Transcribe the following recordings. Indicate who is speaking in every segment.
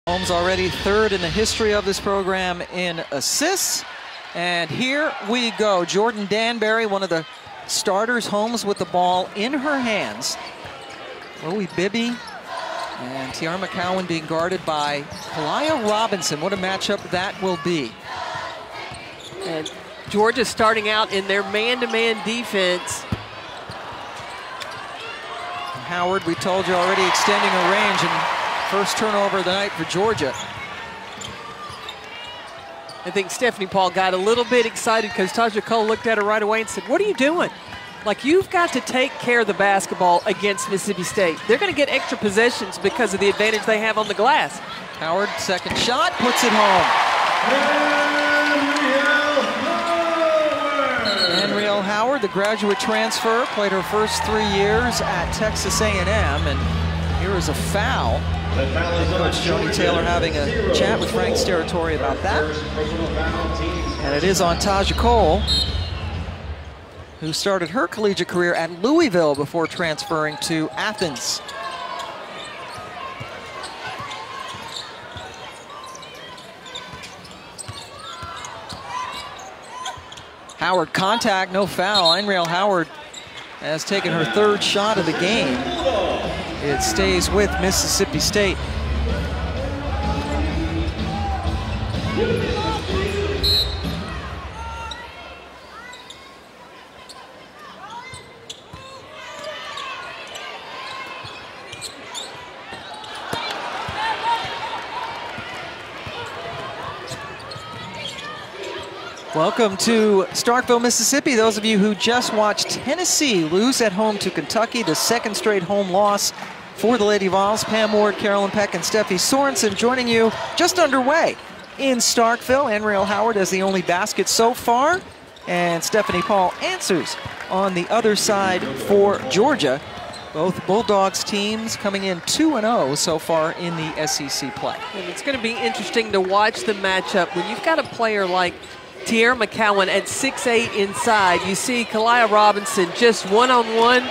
Speaker 1: Holmes already third in the history of this program in assists. And here we go. Jordan Danbury, one of the starters. Holmes with the ball in her hands. Chloe Bibby and Tiara McCowan being guarded by Kalia Robinson. What a matchup that will be.
Speaker 2: And Georgia starting out in their man-to-man defense.
Speaker 1: And Howard, we told you already, extending her range, and first turnover of the night for Georgia.
Speaker 2: I think Stephanie Paul got a little bit excited because Taja Cole looked at her right away and said, "What are you doing? Like, you've got to take care of the basketball against Mississippi State. They're going to get extra possessions because of the advantage they have on the glass."
Speaker 1: Howard, second shot, puts it home. Anriel Howard, the graduate transfer, played her first 3 years at Texas A&M, and here is a foul. Coach Joni Taylor having a chat with Frank Steratore about that. And it is on Taja Cole, who started her collegiate career at Louisville before transferring to Athens. Howard, contact, no foul. Anriel Howard has taken her third shot of the game. It stays with Mississippi State. Welcome to Starkville, Mississippi. Those of you who just watched Tennessee lose at home to Kentucky, the second straight home loss for the Lady Vols. Pam Ward, Carolyn Peck, and Steffi Sorensen joining you just underway in Starkville. Anriel Howard has the only basket so far, and Stephanie Paul answers on the other side for Georgia. Both Bulldogs teams coming in 2-0 so far in the SEC play.
Speaker 2: And it's going to be interesting to watch the matchup when you've got a player like Tiara McCowan at 6'8" inside. You see Kalia Robinson just one-on-one.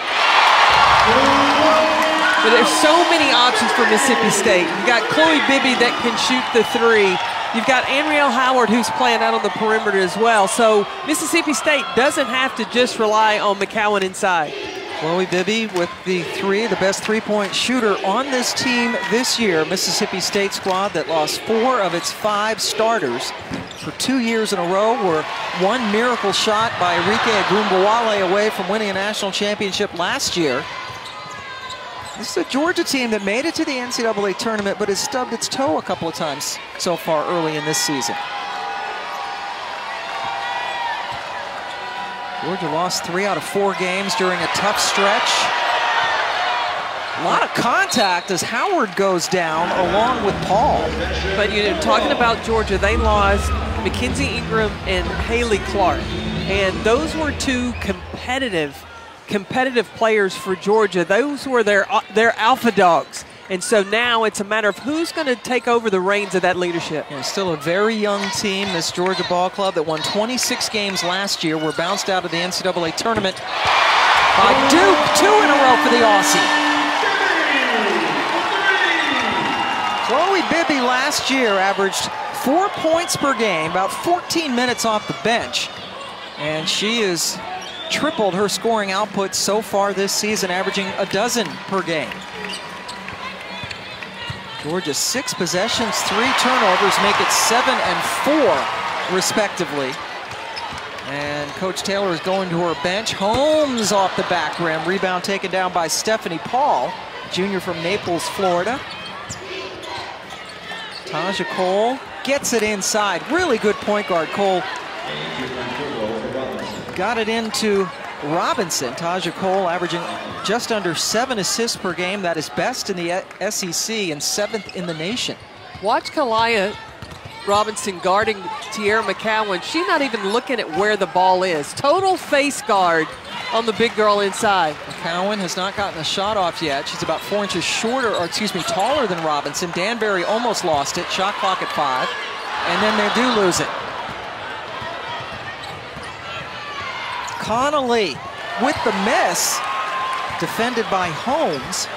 Speaker 2: But there's so many options for Mississippi State. You've got Chloe Bibby that can shoot the three. You've got Anriel Howard who's playing out on the perimeter as well. So Mississippi State doesn't have to just rely on McCowan inside.
Speaker 1: Chloe Bibby with the three, the best three-point shooter on this team this year. Mississippi State squad that lost 4 of its 5 starters for 2 years in a row. Were one miracle shot by Enrique Agumbawale away from winning a national championship last year. This is a Georgia team that made it to the NCAA tournament but has stubbed its toe a couple of times so far early in this season. Georgia lost 3 out of 4 games during a tough stretch. A lot of contact as Howard goes down along with Paul.
Speaker 2: But you know, talking about Georgia, they lost Mackenzie Ingram and Haley Clark. And those were 2 competitive players for Georgia. Those were their alpha dogs. And so now it's a matter of who's going to take over the reins of that leadership.
Speaker 1: Yeah, still a very young team, this Georgia ball club that won 26 games last year. Were bounced out of the NCAA tournament by Duke. 2 in a row for the Aussie. Chloe Bibby last year averaged 4 points per game, about 14 minutes off the bench. And she has tripled her scoring output so far this season, averaging a dozen per game. Georgia 6 possessions, 3 turnovers, make it 7 and 4 respectively. And Coach Taylor is going to her bench. Holmes off the back rim. Rebound taken down by Stephanie Paul, junior from Naples, Florida. Taja Cole gets it inside. Really good point guard. Cole got it into Robinson. Taja Cole averaging just under 7 assists per game. That is best in the SEC and 7th in the nation.
Speaker 2: Watch Kalia Robinson guarding Tiara McCowan. She's not even looking at where the ball is. Total face guard on the big girl inside.
Speaker 1: McCowan has not gotten a shot off yet. She's about 4 inches shorter, or excuse me, taller than Robinson. Danbury almost lost it. Shot clock at 5. And then they do lose it. Connolly with the miss, defended by Holmes.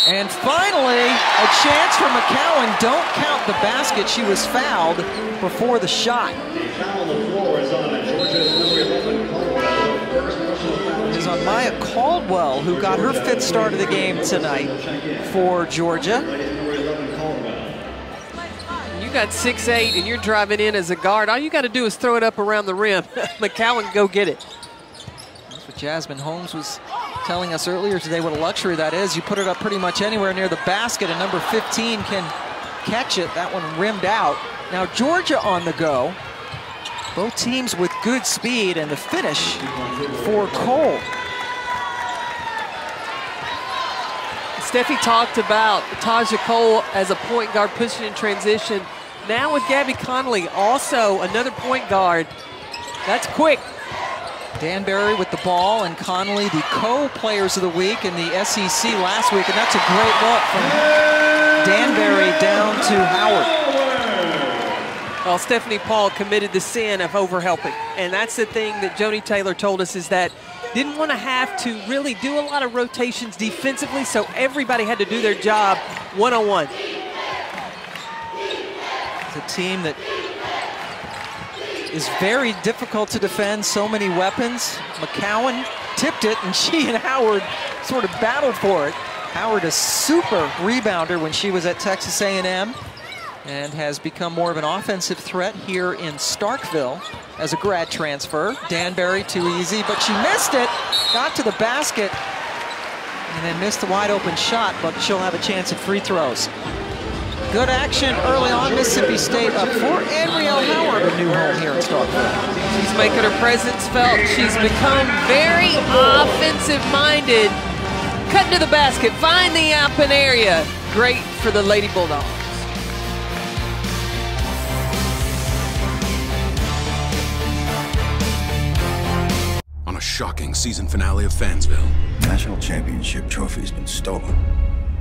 Speaker 1: And finally, a chance for McCowan. Don't count the basket. She was fouled before the shot.
Speaker 3: Foul on the floor is on Georgia's number 11, Caldwell.
Speaker 1: It is on Maya Caldwell, who got her 5th start of the game tonight for Georgia.
Speaker 2: You got 6'8", and you're driving in as a guard. All you got to do is throw it up around the rim. McCowan, go get it.
Speaker 1: That's what Jasmine Holmes was telling us earlier today, what a luxury that is. You put it up pretty much anywhere near the basket, and number 15 can catch it. That one rimmed out. Now Georgia on the go. Both teams with good speed, and the finish for Cole.
Speaker 2: Steffi talked about Taja Cole as a point guard pushing in transition. Now with Gabby Connolly, also another point guard. That's quick.
Speaker 1: Danbury with the ball, and Connolly the co-players of the week in the SEC last week, and that's a great look from Danbury down to Howard.
Speaker 2: Well, Stephanie Paul committed the sin of overhelping, and that's the thing that Joni Taylor told us, is that didn't want to have to really do a lot of rotations defensively, so everybody had to do their job one-on-one.
Speaker 1: It's a team that is very difficult to defend, so many weapons. McCowan tipped it, and she and Howard sort of battled for it. Howard, a super rebounder when she was at Texas A&M, and has become more of an offensive threat here in Starkville as a grad transfer. Danbury, too easy, but she missed it. Got to the basket, and then missed the wide open shot, but she'll have a chance at free throws. Good action early on. Mississippi State up for Anrielle Howard, a new home here in Starkville.
Speaker 2: She's making her presence felt. She's become very offensive-minded. Cutting to the basket, find the open area. Great for the Lady Bulldogs.
Speaker 4: On a shocking season finale of Fansville.
Speaker 5: National championship trophy's been stolen,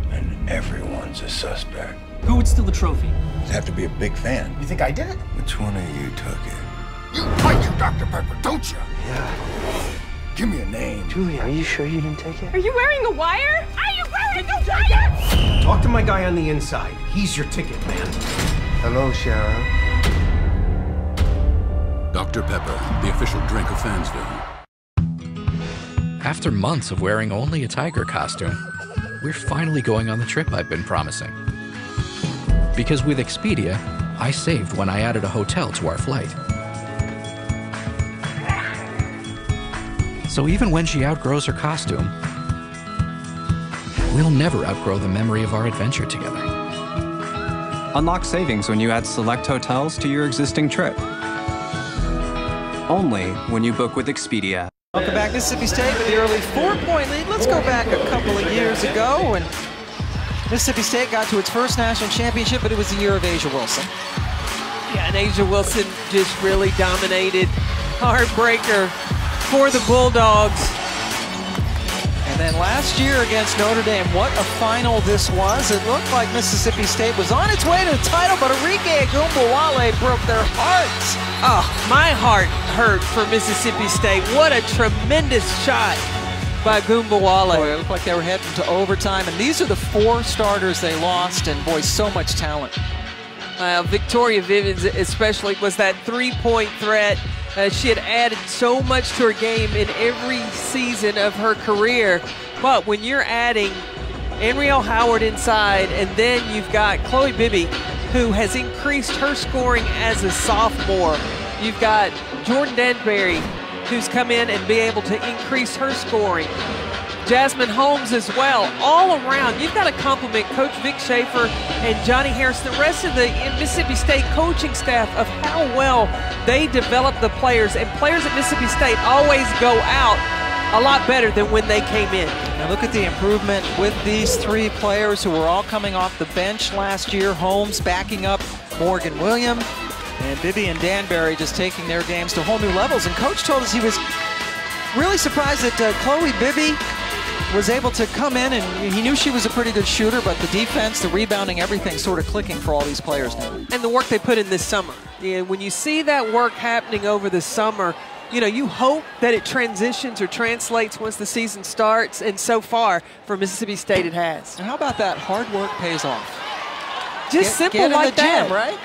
Speaker 5: and everyone's a suspect.
Speaker 6: Who would steal the trophy?
Speaker 5: You'd have to be a big fan.
Speaker 6: You think I did it?
Speaker 5: Which one of you took it?
Speaker 4: You like your Dr. Pepper, don't you?
Speaker 5: Yeah. Give me a name.
Speaker 6: Julie, are you sure you didn't take it?
Speaker 7: Are you wearing a wire? Are you wearing a wire?
Speaker 6: Talk to my guy on the inside. He's your ticket, man.
Speaker 5: Hello, Sharon.
Speaker 4: Dr. Pepper, the official drink of Fansville.
Speaker 8: After months of wearing only a tiger costume, we're finally going on the trip I've been promising. Because with Expedia, I saved when I added a hotel to our flight. So even when she outgrows her costume, we'll never outgrow the memory of our adventure together.
Speaker 9: Unlock savings when you add select hotels to your existing trip. Only when you book with Expedia.
Speaker 1: Welcome back, Mississippi State with the early 4-point lead. Let's go back a couple of years ago when Mississippi State got to its first national championship, but it was the year of A'ja Wilson.
Speaker 2: Yeah, and A'ja Wilson just really dominated. Heartbreaker for the Bulldogs.
Speaker 1: And then last year against Notre Dame, what a final this was. It looked like Mississippi State was on its way to the title, but Arike Ogunbowale broke their hearts.
Speaker 2: Oh, my heart hurt for Mississippi State. What a tremendous shot by Ogunbowale.
Speaker 1: Boy, it looked like they were heading to overtime, and these are the 4 starters they lost, and boy, so much talent.
Speaker 2: Victoria Vivens especially was that 3-point threat. She had added so much to her game in every season of her career. But when you're adding Anrielle Howard inside, and then you've got Chloe Bibby, who has increased her scoring as a sophomore. You've got Jordan Danbury, who's come in and be able to increase her scoring. Jasmine Holmes as well, all around. You've got to compliment Coach Vic Schaefer and Johnny Harris, the rest of the Mississippi State coaching staff, of how well they develop the players. And players at Mississippi State always go out a lot better than when they came in.
Speaker 1: Now look at the improvement with these 3 players who were all coming off the bench last year. Holmes backing up Morgan Williams, and Bibby and Danbury just taking their games to whole new levels. And Coach told us he was really surprised that Chloe Bibby was able to come in, and he knew she was a pretty good shooter, but the defense, the rebounding, everything sort of clicking for all these players now.
Speaker 2: And the work they put in this summer. Yeah, when you see that work happening over the summer, you know, you hope that it transitions or translates once the season starts, and so far for Mississippi State it has.
Speaker 1: And how about that? Hard work pays off.
Speaker 2: Just simple
Speaker 1: get
Speaker 2: like
Speaker 1: in the
Speaker 2: that.
Speaker 1: gym, right?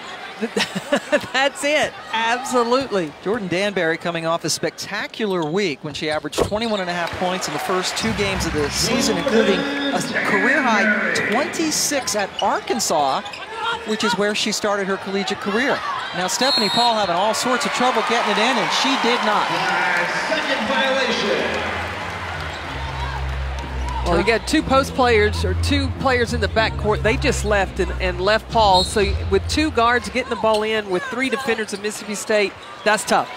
Speaker 2: That's it. Absolutely.
Speaker 1: Jordan Danbury coming off a spectacular week when she averaged 21.5 points in the first 2 games of the season, including a career-high 26 at Arkansas, which is where she started her collegiate career. Now, Stephanie Paul having all sorts of trouble getting it in, and she did not.
Speaker 3: Second violation.
Speaker 2: Well, you got 2 post players, or 2 players in the backcourt. They just left and left Paul. So with 2 guards getting the ball in with 3 defenders of Mississippi State, that's tough.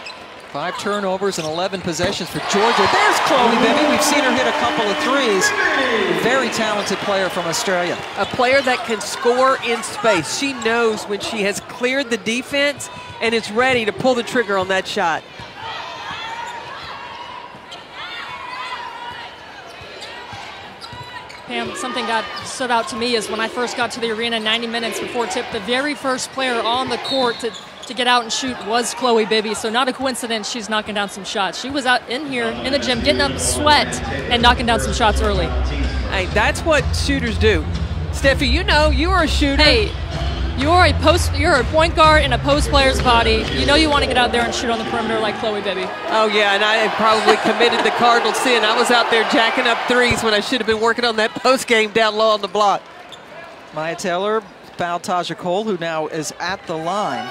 Speaker 1: 5 turnovers and 11 possessions for Georgia. There's Chloe Bibby. We've seen her hit a couple of threes. Very talented player from Australia.
Speaker 2: A player that can score in space. She knows when she has cleared the defense and is ready to pull the trigger on that shot.
Speaker 10: Pam, something that stood out to me is when I first got to the arena 90 minutes before tip, the very first player on the court to get out and shoot was Chloe Bibby. So not a coincidence she's knocking down some shots. She was out in here in the gym getting up sweat and knocking down some shots early.
Speaker 2: Hey, that's what shooters do. Steffi, you know, you are a shooter.
Speaker 10: Hey, you're a point guard in a post player's body. You know you want to get out there and shoot on the perimeter like Chloe Bibby.
Speaker 2: Oh, yeah, and I had probably committed the cardinal sin. I was out there jacking up threes when I should have been working on that post game down low on the block.
Speaker 1: Maya Taylor fouled Taja Cole, who now is at the line.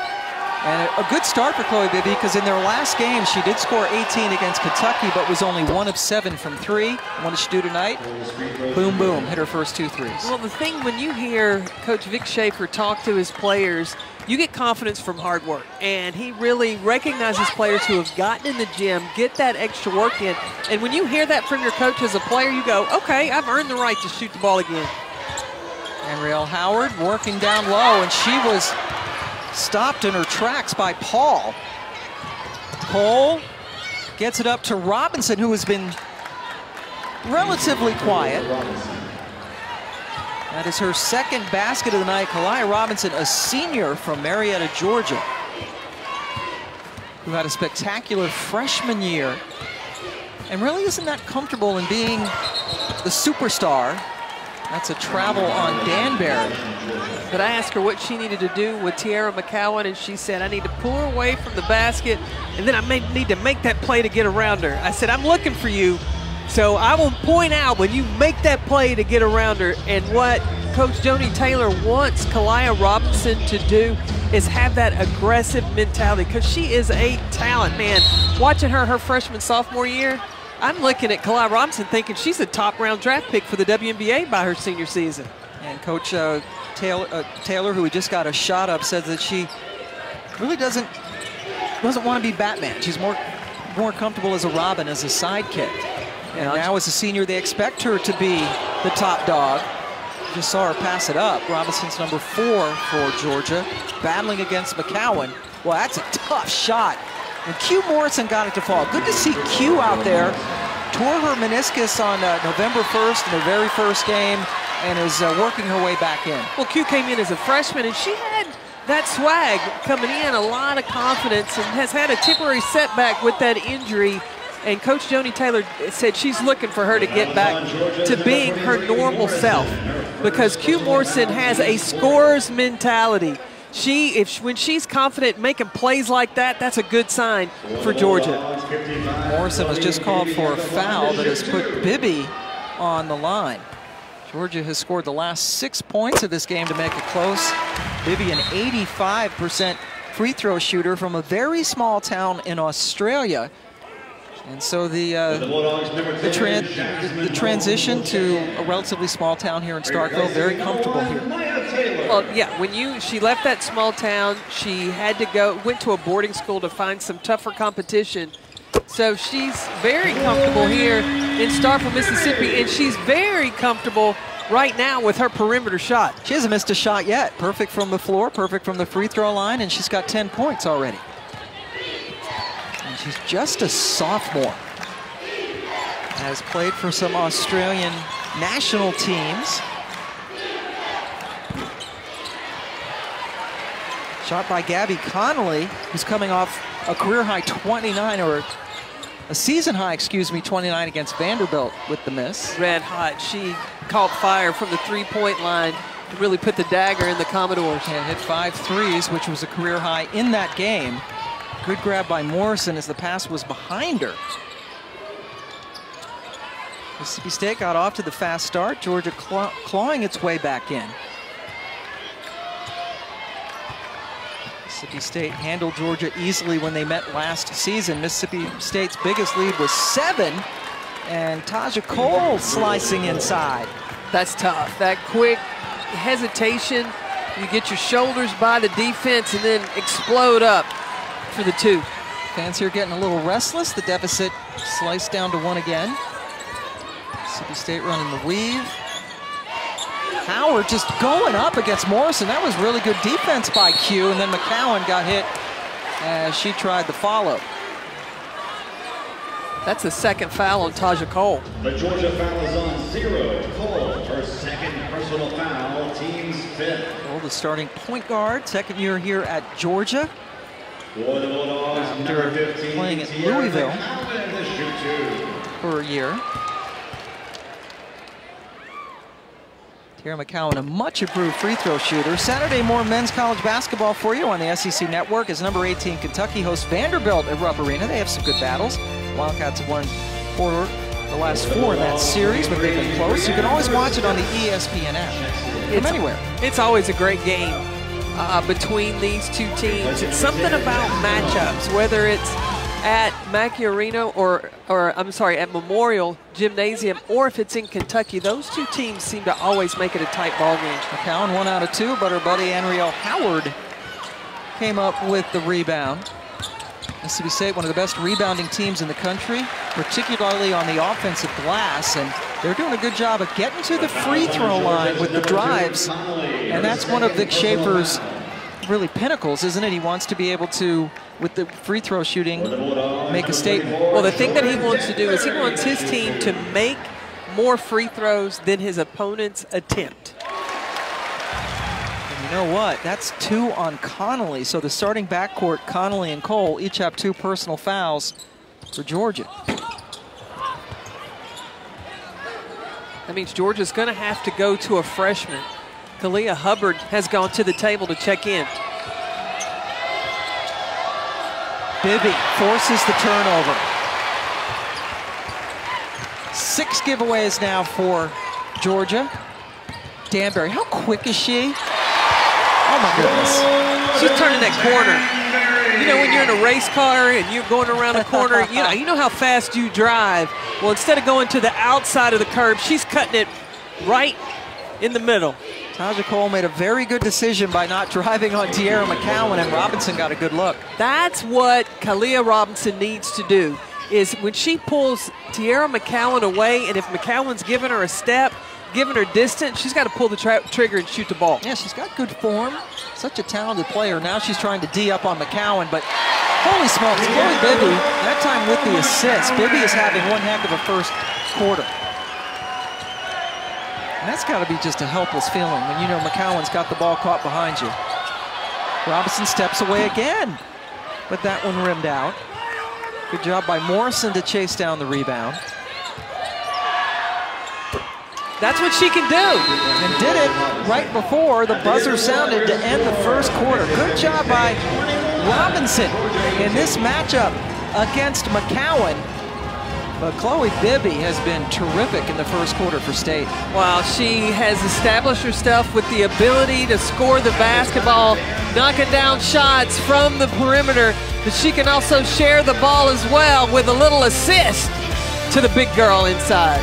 Speaker 1: And a good start for Chloe Bibby, because in their last game, she did score 18 against Kentucky, but was only 1 of 7 from 3. What did she do tonight? Boom, boom, hit her first 2 threes.
Speaker 2: Well, the thing, when you hear Coach Vic Schaefer talk to his players, you get confidence from hard work. And he really recognizes players who have gotten in the gym, get that extra work in. And when you hear that from your coach as a player, you go, okay, I've earned the right to shoot the ball again.
Speaker 1: Ariel Howard working down low, and she was stopped in her tracks by Paul. Cole gets it up to Robinson, who has been relatively quiet. That is her second basket of the night. Kalia Robinson, a senior from Marietta, Georgia, who had a spectacular freshman year and really isn't that comfortable in being the superstar. That's a travel on Danbury.
Speaker 2: But I asked her what she needed to do with Tiara McCowan, and she said, I need to pull her away from the basket, and then I may need to make that play to get around her. I said, I'm looking for you, so I will point out when you make that play to get around her. And what Coach Joni Taylor wants Kalia Robinson to do is have that aggressive mentality, because she is a talent, man. Watching her freshman, sophomore year, I'm looking at Kalia Robinson thinking she's a top-round draft pick for the WNBA by her senior season.
Speaker 1: And Coach Taylor, who just got a shot up, said that she really doesn't want to be Batman. She's more comfortable as a Robin, as a sidekick. And now as a senior, they expect her to be the top dog. Just saw her pass it up. Robinson's number 4 for Georgia, battling against McCowan. Well, that's a tough shot. And Q Morrison got it to fall. Good to see Q out there. Tore her meniscus on November 1st in the very first game, and is working her way back in.
Speaker 2: Well, Q came in as a freshman, and she had that swag coming in, a lot of confidence, and has had a temporary setback with that injury. And Coach Joni Taylor said she's looking for her to get back to being her normal self, because Q Morrison has a scorer's mentality. When she's confident making plays like that, that's a good sign for Georgia.
Speaker 1: Morrison was just called for a foul that has put Bibby on the line. Georgia has scored the last 6 points of this game to make it close. Bibby, an 85% free throw shooter from a very small town in Australia. And so the transition to a relatively small town here in Starkville, very comfortable here.
Speaker 2: Well, yeah, she left that small town, she had to went to a boarding school to find some tougher competition. So she's very comfortable here in Starkville, Mississippi, and she's very comfortable right now with her perimeter shot.
Speaker 1: She hasn't missed a shot yet. Perfect from the floor, perfect from the free throw line, and she's got 10 points already. And she's just a sophomore. Has played for some Australian national teams. Shot by Gabby Connolly, who's coming off a career-high 29, or a season high, excuse me, 29 against Vanderbilt with the miss.
Speaker 2: Red hot. She caught fire from the three-point line to really put the dagger in the Commodores.
Speaker 1: And hit 5 threes, which was a career high in that game. Good grab by Morrison as the pass was behind her. Mississippi State got off to the fast start. Georgia clawing its way back in. Mississippi State handled Georgia easily when they met last season. Mississippi State's biggest lead was 7, and Taja Cole slicing inside.
Speaker 2: That's tough. That quick hesitation, you get your shoulders by the defense and then explode up for the 2.
Speaker 1: Fans here getting a little restless. The deficit sliced down to 1 again. Mississippi State running the weave. Howard just going up against Morrison. That was really good defense by Q, and then McCowan got hit as she tried the follow.
Speaker 2: That's the second foul on Taja Cole.
Speaker 3: The Georgia foul is on 0. Cole, her second personal foul, team's 5th.
Speaker 1: Cole, the starting point guard, second year here at Georgia.
Speaker 3: For the Bulldogs, number 15,
Speaker 1: playing at
Speaker 3: Tiara
Speaker 1: Louisville
Speaker 3: McCowan, the shoot 2.
Speaker 1: for a year. Tiara McCowan, a much improved free throw shooter. Saturday, more men's college basketball for you on the SEC Network as number 18 Kentucky hosts Vanderbilt at Rupp Arena. They have some good battles. Wildcats have won the last 4 in that series, but they've been close. You can always watch it on the ESPN app from anywhere.
Speaker 2: It's always a great game between these two teams. It's something about matchups, whether it's at Mackey Arena or I'm sorry, at Memorial Gymnasium, or if it's in Kentucky. Those two teams seem to always make it a tight ball game.
Speaker 1: McCowan 1 out of 2, but her buddy Anriel Howard came up with the rebound. Mississippi State, one of the best rebounding teams in the country, particularly on the offensive glass, and they're doing a good job of getting to the free throw line with the drives, and that's one of Vic Schaefer's really pinnacles, isn't it? He wants to be able to, with the free throw shooting, make a statement.
Speaker 2: Well, the thing that he wants to do is he wants his team to make more free throws than his opponent's attempt.
Speaker 1: And you know what? That's 2 on Connolly. So the starting backcourt, Connolly and Cole, each have 2 personal fouls for Georgia.
Speaker 2: That means Georgia's going to have to go to a freshman. Kalia Hubbard has gone to the table to check in.
Speaker 1: Bibby forces the turnover. 6 giveaways now for Georgia. Danbury, how quick is she? Oh my goodness.
Speaker 2: She's turning that corner. You know, when you're in a race car and you're going around a corner, you know how fast you drive. Well, instead of going to the outside of the curb, she's cutting it right in the middle.
Speaker 1: Taja Cole made a very good decision by not driving on Tiara McCowan, and Robinson got a good look.
Speaker 2: That's what Kalia Robinson needs to do, is when she pulls Tiara McCowan away, and if McCowan's giving her a step, giving her distance, she's got to pull the trigger and shoot the ball.
Speaker 1: Yeah, she's got good form. Such a talented player. Now she's trying to D up on McCowan, but holy smokes, Chloe Bibby, that time with the assist. Bibby is having one heck of a first quarter. And that's got to be just a helpless feeling when you know McCowan's got the ball caught behind you. Robinson steps away again, but that one rimmed out. Good job by Morrison to chase down the rebound.
Speaker 2: That's what she can do.
Speaker 1: And did it right before the buzzer sounded to end the first quarter. Good job by Robinson in this matchup against McCowan. But Chloe Bibby has been terrific in the first quarter for State.
Speaker 2: Wow, she has established herself with the ability to score the basketball, knocking down shots from the perimeter, but she can also share the ball as well with a little assist to the big girl inside.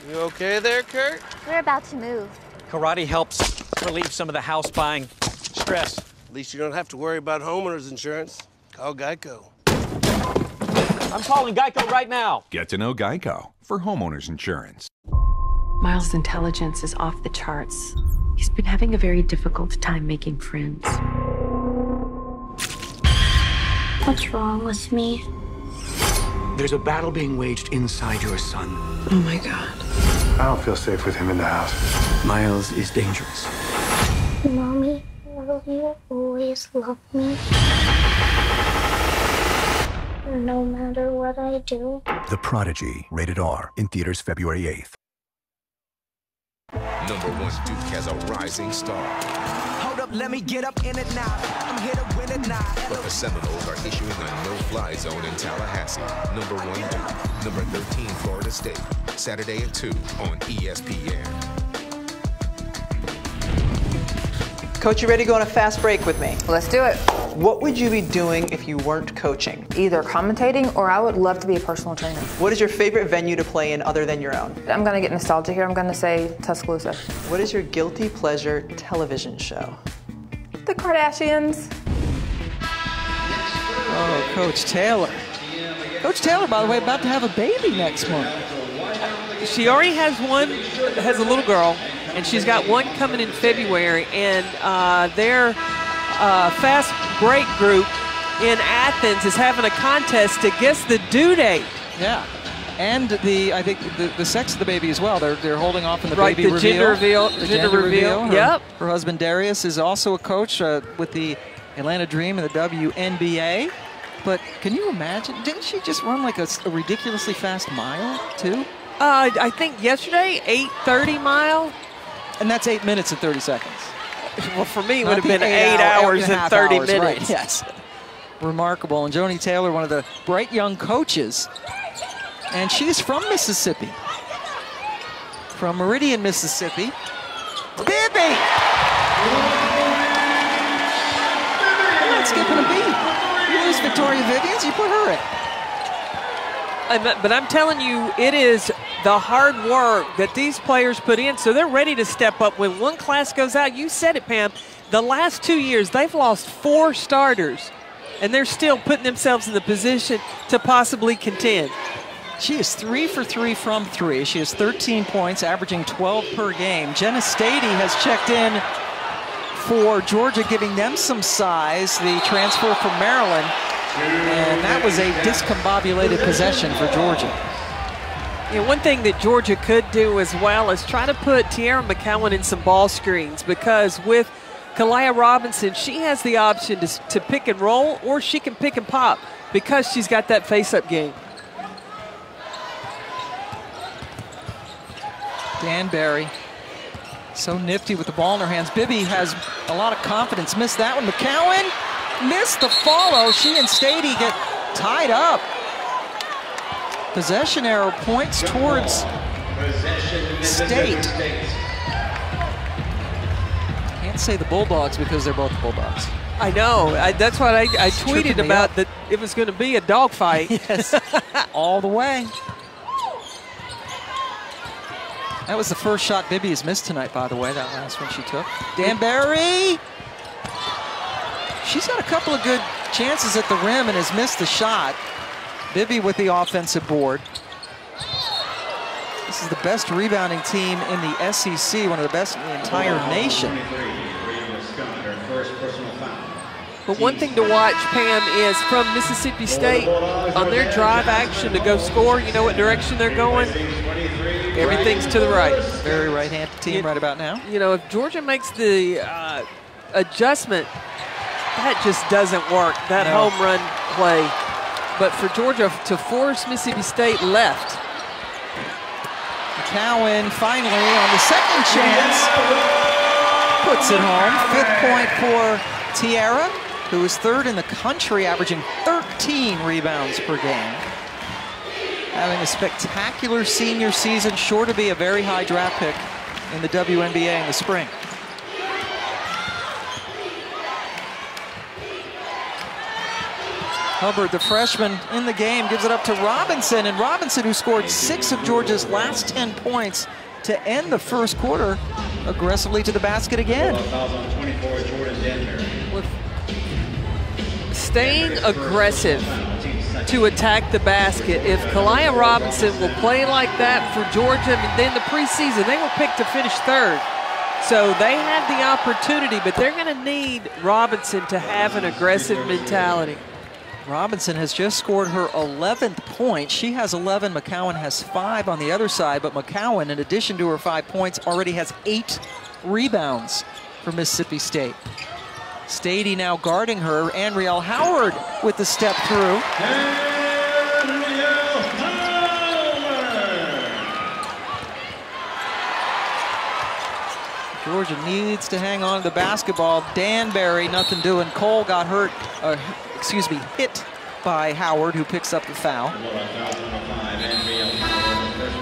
Speaker 11: You okay there, Kurt?
Speaker 12: We're about to move.
Speaker 13: Karate helps relieve some of the house buying stress.
Speaker 11: At least you don't have to worry about homeowners insurance. Call Geico.
Speaker 13: I'm calling Geico right now.
Speaker 14: Get to know Geico for homeowners insurance.
Speaker 15: Miles' intelligence is off the charts. He's been having a very difficult time making friends.
Speaker 12: What's wrong with me?
Speaker 6: There's a battle being waged inside your son.
Speaker 15: Oh my God.
Speaker 5: I don't feel safe with him in the house.
Speaker 6: Miles is dangerous.
Speaker 12: Mommy, we're you always love me? No matter what I do.
Speaker 5: The Prodigy, rated R, in theaters February 8th.
Speaker 4: #1 Duke has a rising star.
Speaker 16: Hold up, let me get up in it now. I'm here to win it now.
Speaker 4: But the Seminoles are issuing a no-fly zone in Tallahassee. #1 Duke, #13 Florida State. Saturday at 2 on ESPN.
Speaker 17: Coach, you ready to go on a fast break with me?
Speaker 18: Let's do it.
Speaker 17: What would you be doing if you weren't coaching?
Speaker 18: Either commentating or I would love to be a personal trainer.
Speaker 17: What is your favorite venue to play in other than your own?
Speaker 18: I'm going to get nostalgia here. I'm going to say Tuscaloosa.
Speaker 17: What is your guilty pleasure television show?
Speaker 18: The Kardashians.
Speaker 1: Oh, Coach Taylor. Coach Taylor, by the way, about to have a baby next month.
Speaker 2: She already has a little girl, and she's got one coming in February, and their fast break group in Athens is having a contest to guess the due date.
Speaker 1: Yeah, and I think the sex of the baby as well. They're holding off on the
Speaker 2: right,
Speaker 1: baby
Speaker 2: the
Speaker 1: reveal.
Speaker 2: Gender reveal. Yep.
Speaker 1: Her husband Darius is also a coach with the Atlanta Dream and the WNBA. But can you imagine? Didn't she just run like a ridiculously fast mile too?
Speaker 2: I think yesterday, 8:30 mile.
Speaker 1: And that's 8 minutes and 30 seconds.
Speaker 2: Well, for me, it would have been 8 hours and 30 minutes.
Speaker 1: Right, yes. Remarkable. And Joni Taylor, one of the bright young coaches. And she's from Mississippi. From Meridian, Mississippi. Bibby! I'm not skipping a beat. You lose Victoria Vivians, you put her in.
Speaker 2: But I'm telling you, it is the hard work that these players put in, so they're ready to step up. When one class goes out, you said it, Pam, the last 2 years, they've lost 4 starters, and they're still putting themselves in the position to possibly contend.
Speaker 1: She is 3 for 3 from 3. She has 13 points, averaging 12 per game. Jenna Stady has checked in for Georgia, giving them some size, the transfer from Maryland. And that was a discombobulated possession for Georgia.
Speaker 2: Yeah, one thing that Georgia could do as well is try to put Tiara McCowan in some ball screens, because with Kalaya Robinson, she has the option to pick and roll, or she can pick and pop because she's got that face-up game.
Speaker 1: Dan Barry, so nifty with the ball in her hands. Bibby has a lot of confidence. Missed that one. McCowan missed the follow. She and Stady get tied up. Possession arrow points towards State. Can't say the Bulldogs because they're both Bulldogs.
Speaker 2: I know. That's what I tweeted about, that it was going to be a dogfight.
Speaker 1: Yes, all the way. That was the first shot Bibby has missed tonight, by the way, that last one she took. Dan Barry. She's had a couple of good chances at the rim and has missed the shot. Bibby with the offensive board. This is the best rebounding team in the SEC, one of the best in the entire nation.
Speaker 2: But one thing to watch, Pam, is from Mississippi State, on their drive action to go score, you know what direction they're going? Everything's to the right.
Speaker 1: Very right-handed team right about now.
Speaker 2: You know, if Georgia makes the adjustment, that just doesn't work, that home run play. But for Georgia to force Mississippi State left.
Speaker 1: McCowan finally on the second chance puts it home. 5th point for Tiara, who is 3rd in the country, averaging 13 rebounds per game. Having a spectacular senior season, sure to be a very high draft pick in the WNBA in the spring. Hubbard, the freshman in the game, gives it up to Robinson, and Robinson, who scored 6 of Georgia's last 10 points to end the first quarter, aggressively to the basket again.
Speaker 2: Staying aggressive to attack the basket. If Kalaya Robinson will play like that for Georgia, then the preseason, they were picked to finish 3rd. So they have the opportunity, but they're going to need Robinson to have an aggressive mentality.
Speaker 1: Robinson has just scored her 11th point. She has 11, McCowan has 5 on the other side, but McCowan, in addition to her 5 points, already has 8 rebounds for Mississippi State. Stady now guarding her. Andriel Howard with the step through. Georgia needs to hang on to the basketball. Danbury, nothing doing. Cole got hurt, hit by Howard, who picks up the foul.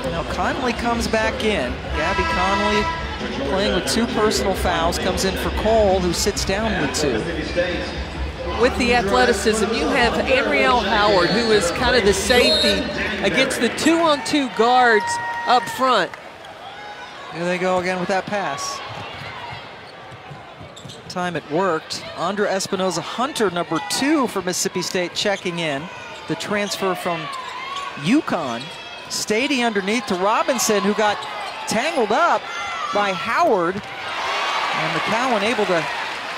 Speaker 1: Now Conley comes back in. Gabby Conley playing with 2 personal fouls, comes in for Cole, who sits down with 2.
Speaker 2: With the athleticism, you have Andriel Howard, who is kind of the safety against the 2-on-2 guards up front.
Speaker 1: Here they go again with that pass. Time it worked. Andra Espinoza Hunter, number 2 for Mississippi State, checking in. The transfer from UConn. Stady underneath to Robinson, who got tangled up by Howard. And McCowan able to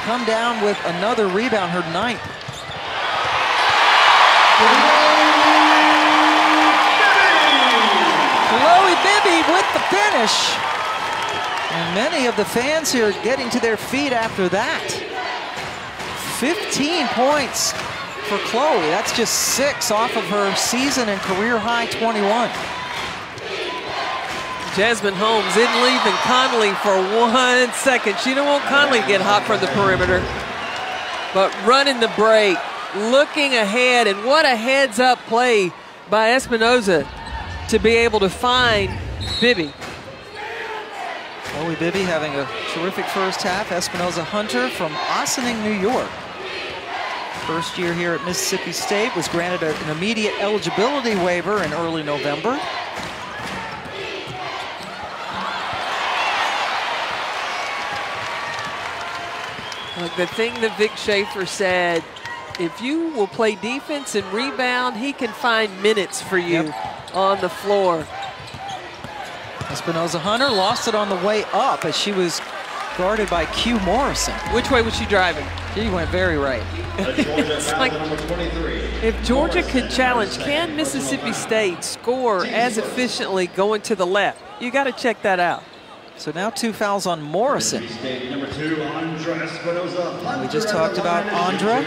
Speaker 1: come down with another rebound, her 9th. Chloe Bibby with the finish. And many of the fans here getting to their feet after that. 15 points for Chloe. That's just 6 off of her season and career high 21.
Speaker 2: Jasmine Holmes isn't leaving Conley for 1 second. She don't want Conley to get hot from the perimeter. But running the break, looking ahead, and what a heads-up play by Espinoza to be able to find Bibby.
Speaker 1: Chloe Bibby having a terrific first half. Espinoza Hunter from Ossining, New York. First year here at Mississippi State, was granted an immediate eligibility waiver in early November.
Speaker 2: Look, the thing that Vic Schaefer said, if you will play defense and rebound, he can find minutes for you on the floor.
Speaker 1: Espinoza Hunter lost it on the way up as she was guarded by Q Morrison.
Speaker 2: Which way was she driving?
Speaker 1: She went very right.
Speaker 2: It's like, if Georgia could challenge, can Mississippi State score as efficiently going to the left? You got to check that out.
Speaker 1: So now 2 fouls on Morrison.
Speaker 3: Number 2, Andra Espinoza.
Speaker 1: We just talked about Andra.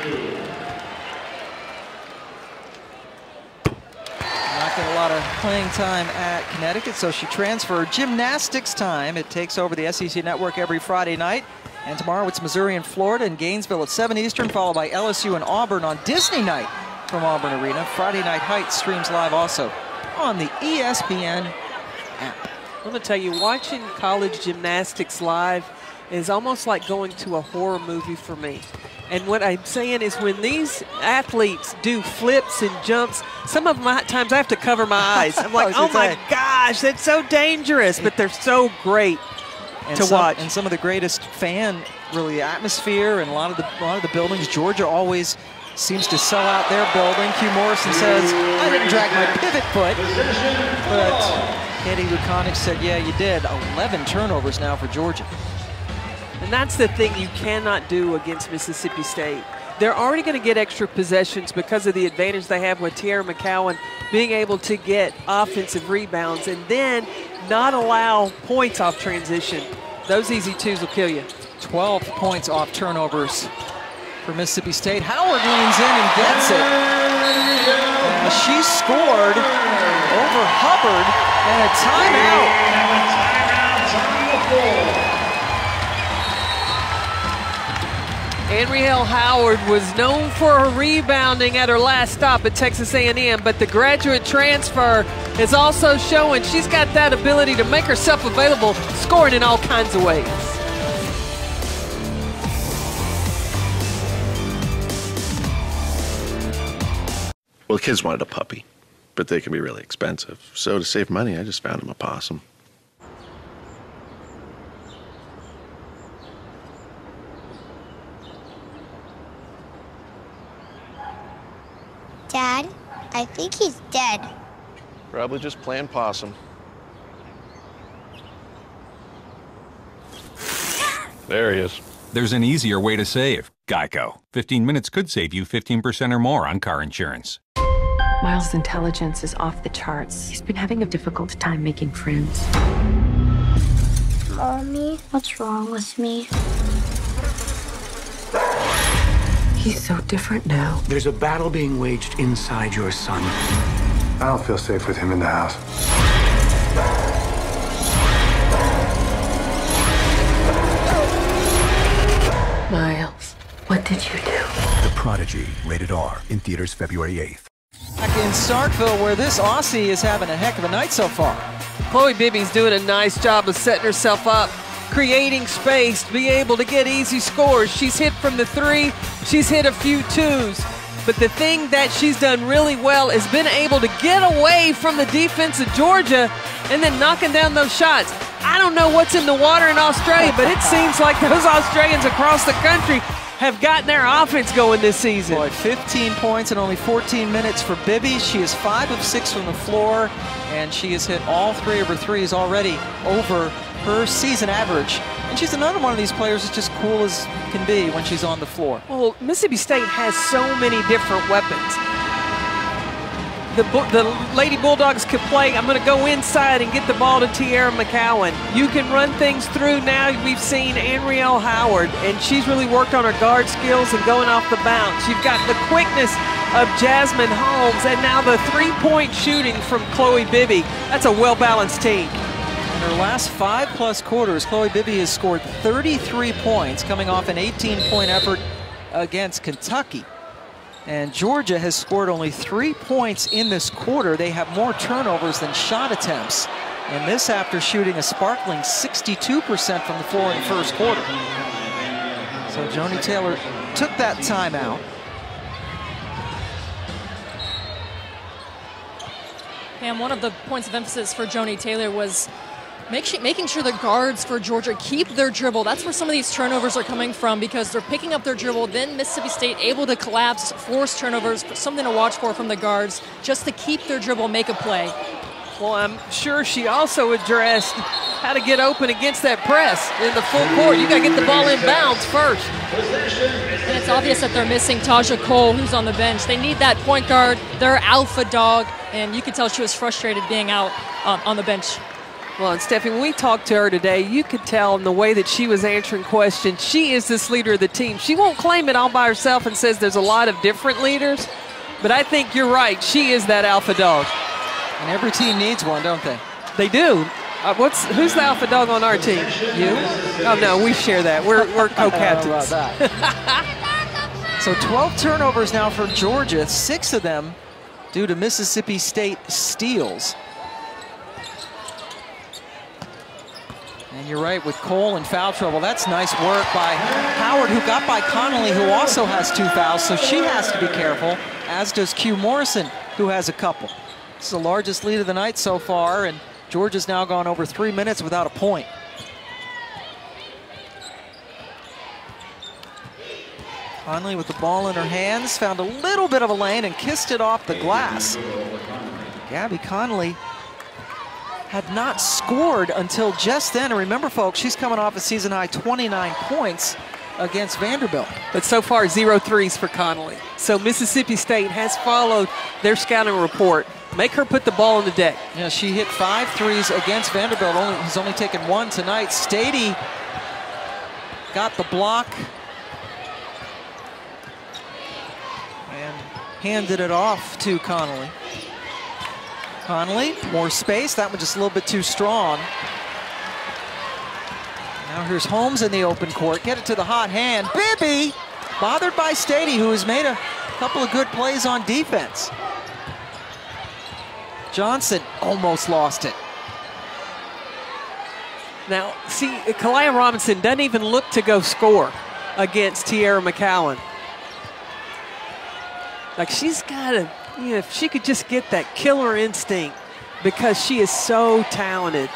Speaker 1: Not getting a lot of playing time at Connecticut, so she transferred. Gymnastics time. It takes over the SEC Network every Friday night. And tomorrow it's Missouri and Florida in Gainesville at 7 Eastern, followed by LSU and Auburn on Disney night from Auburn Arena. Friday Night Heights streams live also on the ESPN app.
Speaker 2: I'm going to tell you, watching college gymnastics live is almost like going to a horror movie for me. And what I'm saying is when these athletes do flips and jumps, some of them at times I have to cover my eyes. I'm like, oh my gosh, that's so dangerous, but they're so great to watch.
Speaker 1: And some of the greatest fan, really, atmosphere and a lot of the buildings. Georgia always seems to sell out their building. Q Morrison says, I didn't drag my pivot foot, but Katie Lukanich said, yeah, you did. 11 turnovers now for Georgia.
Speaker 2: And that's the thing you cannot do against Mississippi State. They're already going to get extra possessions because of the advantage they have with Tierra McCowan being able to get offensive rebounds and then not allow points off transition. Those easy twos will kill you.
Speaker 1: 12 points off turnovers for Mississippi State. Howard leans in and gets it. She scored over Hubbard and a timeout.
Speaker 2: Andriel Howard was known for her rebounding at her last stop at Texas A&M, but the graduate transfer is also showing she's got that ability to make herself available, scoring in all kinds of ways.
Speaker 19: Well, the kids wanted a puppy, but they can be really expensive. So to save money, I just found him a possum.
Speaker 12: Dad, I think he's dead.
Speaker 19: Probably just playing possum. There he is.
Speaker 14: There's an easier way to save. Geico. 15 minutes could save you 15% or more on car insurance.
Speaker 15: Miles' intelligence is off the charts. He's been having a difficult time making friends.
Speaker 12: Mommy, what's wrong with me?
Speaker 15: He's so different now.
Speaker 6: There's a battle being waged inside your son.
Speaker 5: I don't feel safe with him in the house.
Speaker 15: Miles, what did you do?
Speaker 20: The Prodigy, rated R, in theaters February 8th.
Speaker 1: Back in Starkville, where this Aussie is having a heck of a night so far.
Speaker 2: Chloe Bibby's doing a nice job of setting herself up, creating space to be able to get easy scores. She's hit from the 3, she's hit a few 2s. But the thing that she's done really well is been able to get away from the defense of Georgia and then knocking down those shots. I don't know what's in the water in Australia, but it seems like those Australians across the country have gotten their offense going this season.
Speaker 1: Boy, 15 points in only 14 minutes for Bibby. She is 5 of 6 from the floor, and she has hit all 3 of her threes already over her season average. And she's another one of these players that's just cool as can be when she's on the floor.
Speaker 2: Well, Mississippi State has so many different weapons. The Lady Bulldogs could play, I'm going to go inside and get the ball to Tierra McCowan. You can run things through now. We've seen Anrielle Howard, and she's really worked on her guard skills and going off the bounce. You've got the quickness of Jasmine Holmes, and now the three-point shooting from Chloe Bibby. That's a well-balanced team.
Speaker 1: In her last 5+ quarters, Chloe Bibby has scored 33 points, coming off an 18-point effort against Kentucky. And Georgia has scored only 3 points in this quarter. They have more turnovers than shot attempts. And this after shooting a sparkling 62% from the floor in the first quarter. So Joni Taylor took that timeout.
Speaker 10: Pam, one of the points of emphasis for Joni Taylor was making sure the guards for Georgia keep their dribble. That's where some of these turnovers are coming from, because they're picking up their dribble, then Mississippi State able to collapse, force turnovers, something to watch for from the guards, just to keep their dribble, make a play.
Speaker 2: Well, I'm sure she also addressed how to get open against that press in the full court. You got to get the ball in bounds first.
Speaker 10: And it's obvious that they're missing Taja Cole, who's on the bench. They need that point guard, their alpha dog, and you could tell she was frustrated being out on the bench.
Speaker 2: Well, and Steffi, when we talked to her today, you could tell in the way that she was answering questions, she is this leader of the team. She won't claim it all by herself and says there's a lot of different leaders, but I think you're right. She is that alpha dog.
Speaker 1: And every team needs one, don't they?
Speaker 2: They do. Who's the alpha dog on our team? You? Oh, no, we share that. We're co-captains.
Speaker 1: So 12 turnovers now for Georgia, 6 of them due to Mississippi State steals. And you're right, with Cole in foul trouble, that's nice work by Howard, who got by Connolly, who also has 2 fouls, so she has to be careful, as does Q Morrison, who has a couple. This is the largest lead of the night so far, and Georgia's now gone over 3 minutes without a point. Connolly with the ball in her hands, found a little bit of a lane and kissed it off the glass. Gabby Connolly had not scored until just then. And remember, folks, she's coming off a season-high 29 points against Vanderbilt.
Speaker 2: But so far, 0 threes for Connolly. So Mississippi State has followed their scouting report. Make her put the ball on the deck.
Speaker 1: Yeah, she hit 5 threes against Vanderbilt. Has only taken 1 tonight. Stady got the block and handed it off to Connolly. Connolly, more space. That one just a little bit too strong. Now here's Holmes in the open court. Get it to the hot hand. Bibby, bothered by Stady, who has made a couple of good plays on defense. Johnson almost lost it.
Speaker 2: Now, see, Kalaya Robinson doesn't even look to go score against Tierra McCowan. Like, she's got to, you know, if she could just get that killer instinct, because she is so talented.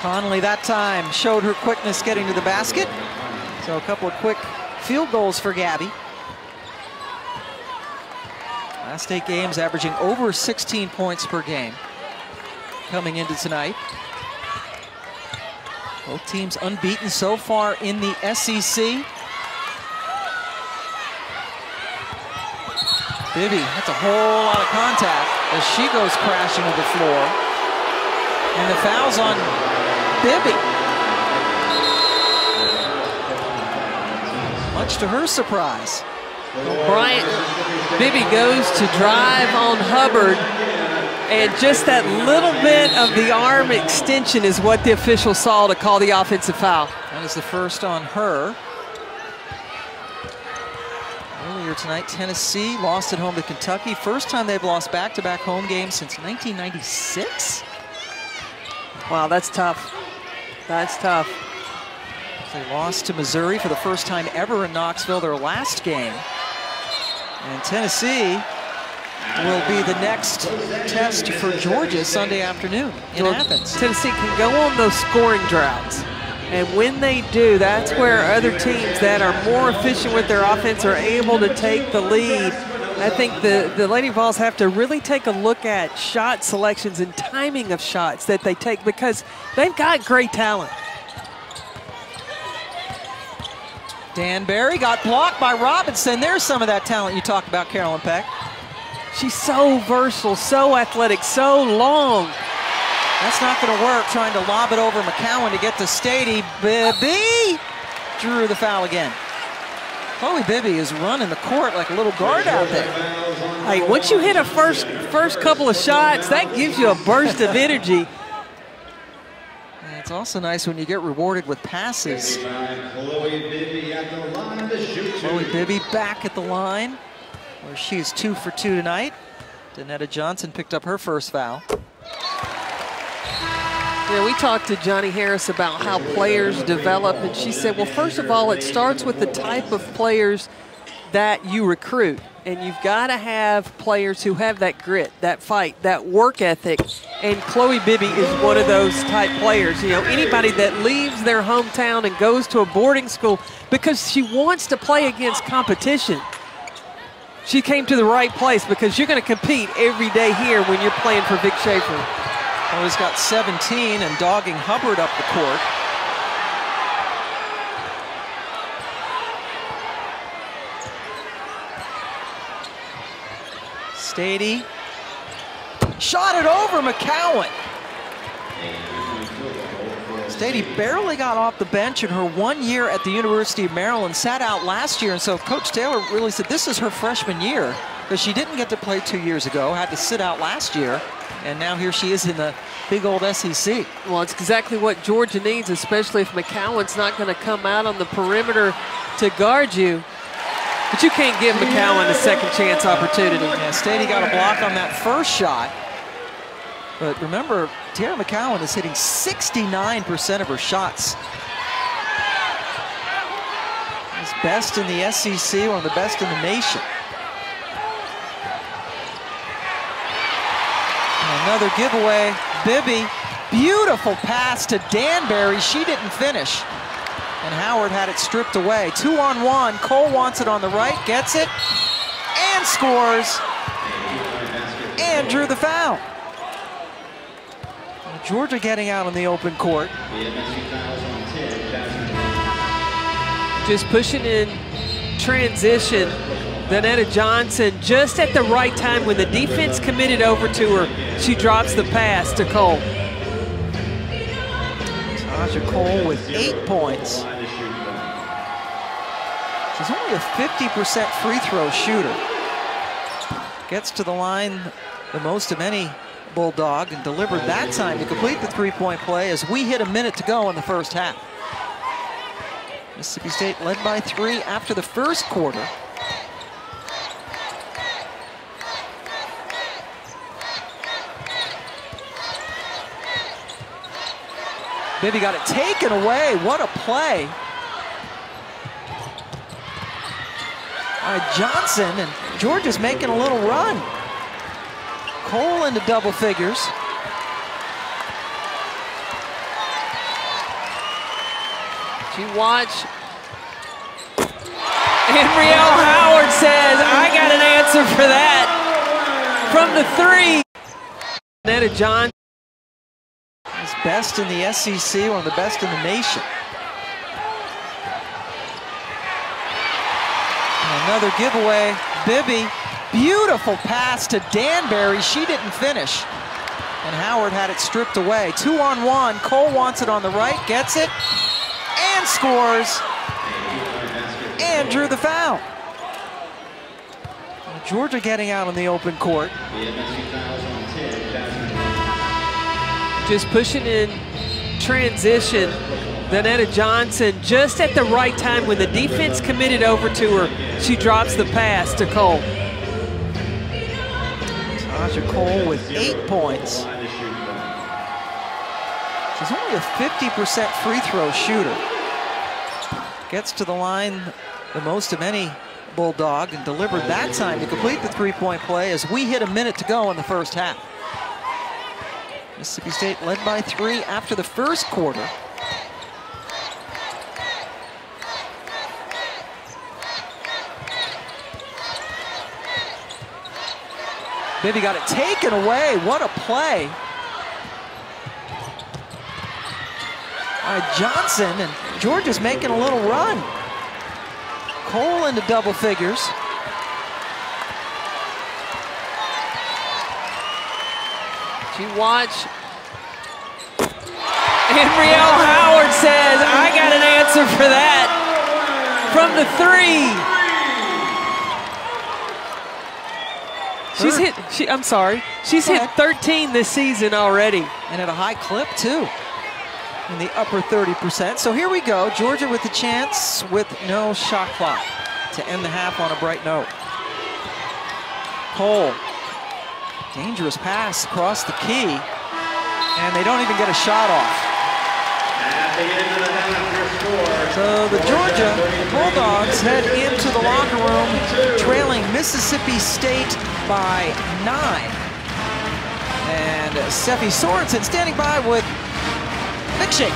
Speaker 1: Connolly that time showed her quickness getting to the basket. So a couple of quick field goals for Gabby. Last 8 games averaging over 16 points per game coming into tonight. Both teams unbeaten so far in the SEC. Bibby, that's a whole lot of contact as she goes crashing to the floor. And the foul's on Bibby. much to her surprise.
Speaker 2: Bryant Bibby goes to drive on Hubbard, and just that little bit of the arm extension is what the official saw to call the offensive foul.
Speaker 1: That is the first on her. Earlier tonight, Tennessee lost at home to Kentucky. First time they've lost back-to-back home games since 1996.
Speaker 2: Wow, that's tough. That's tough.
Speaker 1: They lost to Missouri for the first time ever in Knoxville, their last game. And Tennessee will be the next test for Georgia Sunday afternoon in Athens.
Speaker 2: Tennessee can go on those scoring droughts. And when they do, that's where other teams that are more efficient with their offense are able to take the lead. I think the Lady Vols have to really take a look at shot selections and timing of shots that they take, because they've got great talent.
Speaker 1: Danbury got blocked by Robinson. There's some of that talent you talked about, Carolyn Peck.
Speaker 2: She's so versatile, so athletic, so long.
Speaker 1: That's not going to work, trying to lob it over McCowan to get to Stady. Bibby drew the foul again. Chloe Bibby is running the court like a little guard out there.
Speaker 2: Hey, once you hit a first couple of shots, that gives you a burst of energy.
Speaker 1: It's also nice when you get rewarded with passes. Chloe Bibby back at the line, where she is 2 for 2 tonight. Danetta Johnson picked up her first foul.
Speaker 2: Yeah, we talked to Johnny Harris about how players develop, and she said, well, first of all, it starts with the type of players that you recruit. And you've got to have players who have that grit, that fight, that work ethic. And Chloe Bibby is one of those type players. You know, anybody that leaves their hometown and goes to a boarding school because she wants to play against competition. She came to the right place, because you're going to compete every day here when you're playing for Vic Schaefer.
Speaker 1: Chloe's got 17 and dogging Hubbard up the court. Stady shot it over McCowan. Stady barely got off the bench in her 1 year at the University of Maryland, sat out last year, and so Coach Taylor really said this is her freshman year, because she didn't get to play 2 years ago, had to sit out last year, and now here she is in the big old SEC.
Speaker 2: Well, it's exactly what Georgia needs, especially if McCowan's not going to come out on the perimeter to guard you. But you can't give McCowan a second chance opportunity.
Speaker 1: Yeah, Stady got a block on that first shot. But remember, Tara McCowan is hitting 69% of her shots. She's best in the SEC, one of the best in the nation. And another giveaway. Bibby, beautiful pass to Danbury. She didn't finish. And Howard had it stripped away. 2-on-1. Cole wants it on the right, gets it, and scores. And drew the foul. Georgia getting out on the open court.
Speaker 2: Just pushing in transition. Danetta Johnson just at the right time when the defense committed over to her. She drops the pass to Cole.
Speaker 1: Tasha Cole with 8 points. She's only a 50% free throw shooter. Gets to the line the most of any Bulldog and delivered that time to complete the three-point play as we hit a minute to go in the first half. Mississippi State led by 3 after the first quarter. Bibby got it taken away. What a play. Johnson, and Georgia's making a little run. Cole into double figures.
Speaker 2: You watch. And Riel Howard says, I got an answer for that. From the 3. Danetta Johnson.
Speaker 1: He's best in the SEC, one of the best in the nation. And another giveaway. Bibby, beautiful pass to Danbury. She didn't finish. And Howard had it stripped away. 2-on-1. Cole wants it on the right, gets it, and scores. And and drew the foul. Georgia getting out on the open court.
Speaker 2: Just pushing in transition. Donetta Johnson just at the right time when the defense committed over to her. She drops the pass to Cole.
Speaker 1: Tasha Cole with 8 points. She's only a 50% free throw shooter. Gets to the line the most of any Bulldog and delivered that time to complete the three-point play as we hit a minute to go in the first half. Mississippi State led by 3 after the first quarter. Bibby got it taken away. What a play by Johnson, and Georgia's making a little run. Cole into double figures.
Speaker 2: You watch. Henrielle Howard says, I got an answer for that from the 3. I'm sorry. She's hit 13 this season already.
Speaker 1: And at a high clip, too, in the upper 30%. So here we go. Georgia with the chance with no shot clock to end the half on a bright note. Cole. Dangerous pass across the key. And they don't even get a shot off. So the Georgia Bulldogs head into the locker room trailing Mississippi State by 9. And Steffi Sorensen standing by with Nick Shake.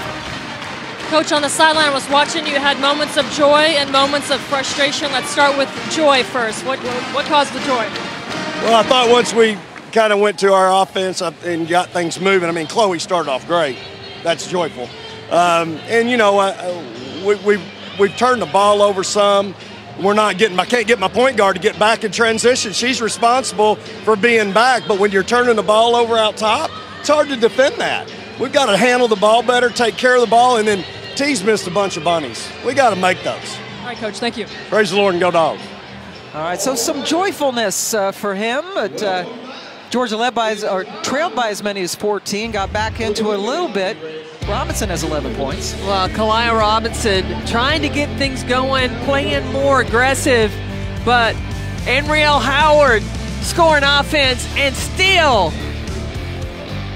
Speaker 10: Coach, on the sideline, I was watching. You had moments of joy and moments of frustration. Let's start with joy first. What caused the joy?
Speaker 21: Well, I thought once we kind of went to our offense and got things moving, I mean, Chloe started off great. That's joyful. And, you know, we've turned the ball over some. I can't get my point guard to get back in transition. She's responsible for being back, but when you're turning the ball over out top, it's hard to defend that. We've got to handle the ball better, take care of the ball, and then T's missed a bunch of bunnies. We got to make those.
Speaker 10: All right, Coach, thank you.
Speaker 21: Praise the Lord and go Dogs.
Speaker 1: All right, so some joyfulness for him, but Georgia trailed by as many as 14, got back into it a little bit. Robinson has 11 points.
Speaker 2: Well, Kalia Robinson trying to get things going, playing more aggressive, but Henrielle Howard scoring offense, and still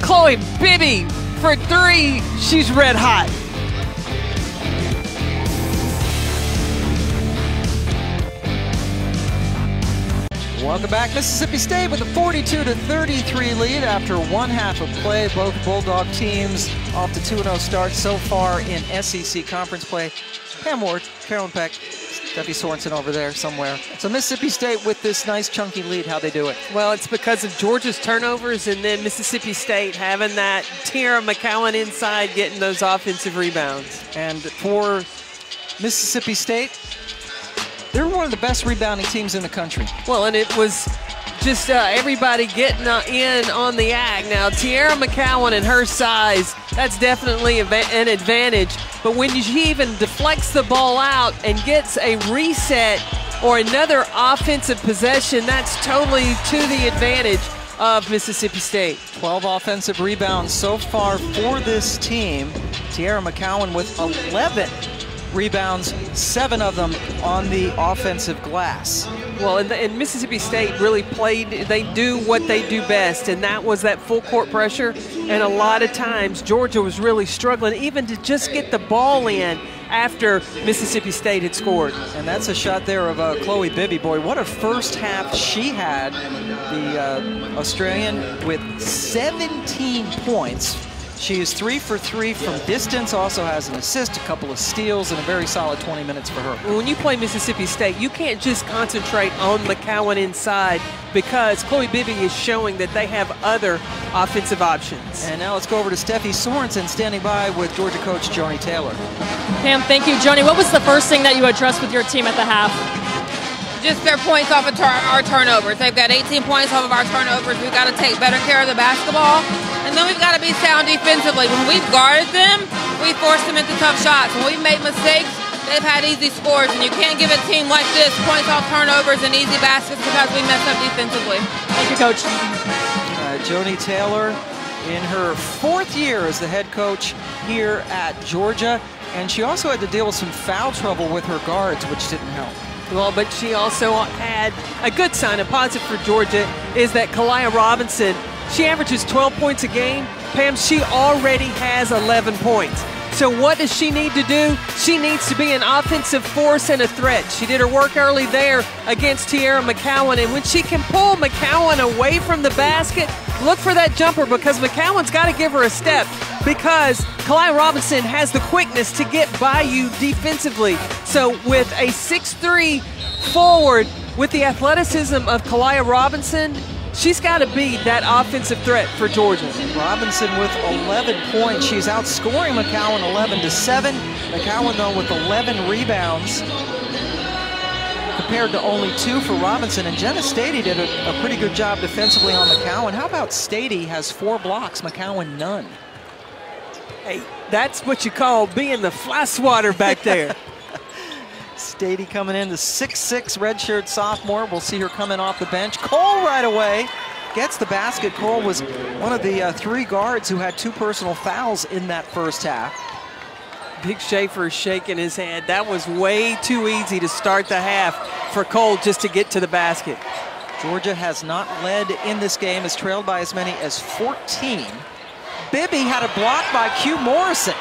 Speaker 2: Chloe Bibby for 3. She's red hot.
Speaker 1: Welcome back. Mississippi State with a 42-33 lead after one half of play. Both Bulldog teams off to 2-0 starts so far in SEC conference play. Pam Ward, Carolyn Peck, Steffi Sorensen over there somewhere. So Mississippi State with this nice chunky lead. How'd they do it?
Speaker 2: Well, it's because of Georgia's turnovers and then Mississippi State having that Tiara McCowan inside getting those offensive rebounds.
Speaker 1: And for Mississippi State, they're one of the best rebounding teams in the country.
Speaker 2: Well, and it was just everybody getting in on the act. Now, Tiara McCowan and her size, that's definitely an advantage. But when she even deflects the ball out and gets a reset or another offensive possession, that's totally to the advantage of Mississippi State.
Speaker 1: 12 offensive rebounds so far for this team. Tiara McCowan with 11 rebounds, 7 of them on the offensive glass.
Speaker 2: Well, and Mississippi State really played, they do what they do best, and that was that full court pressure. And a lot of times, Georgia was really struggling even to just get the ball in after Mississippi State had scored.
Speaker 1: And that's a shot there of Chloe Bibby. Boy, what a first half she had. The Australian with 17 points. She is 3 for 3 from distance, also has an assist, a couple of steals, and a very solid 20 minutes for her.
Speaker 2: When you play Mississippi State, you can't just concentrate on McCowan inside because Chloe Bibby is showing that they have other offensive options.
Speaker 1: And now let's go over to Steffi Sorensen standing by with Georgia coach Joni Taylor.
Speaker 10: Pam, thank you. Joni, what was the first thing that you addressed with your team at the half?
Speaker 22: Just their points off of our turnovers. They've got 18 points off of our turnovers. We've got to take better care of the basketball. And then we've got to be sound defensively. When we've guarded them, we force them into tough shots. When we've made mistakes, they've had easy scores, and you can't give a team like this points off turnovers and easy baskets because we mess up defensively.
Speaker 10: Thank you, Coach.
Speaker 1: Joni Taylor in her 4th year as the head coach here at Georgia, and she also had to deal with some foul trouble with her guards, which didn't help.
Speaker 2: Well, but she also had a good sign, a positive for Georgia, is that Kalia Robinson, she averages 12 points a game. Pam, she already has 11 points. So what does she need to do? She needs to be an offensive force and a threat. She did her work early there against Tiara McCowan, and when she can pull McCowan away from the basket, look for that jumper because McCowan's got to give her a step because Kalia Robinson has the quickness to get by you defensively. So with a 6'3" forward, with the athleticism of Kalia Robinson, she's got to be that offensive threat for Georgia.
Speaker 1: Robinson with 11 points. She's outscoring McCowan 11-7. McCowan, though, with 11 rebounds compared to only 2 for Robinson. And Jenna Stady did a pretty good job defensively on McCowan. How about Stady has 4 blocks, McCowan none?
Speaker 2: Hey, that's what you call being the fly swatter back there.
Speaker 1: Stady coming in, the 6'6" redshirt sophomore. We'll see her coming off the bench. Cole right away gets the basket. Cole was one of the 3 guards who had 2 personal fouls in that first half.
Speaker 2: Vic Schaefer shaking his head. That was way too easy to start the half for Cole just to get to the basket.
Speaker 1: Georgia has not led in this game, has trailed by as many as 14. Bibby had a block by Q Morrison.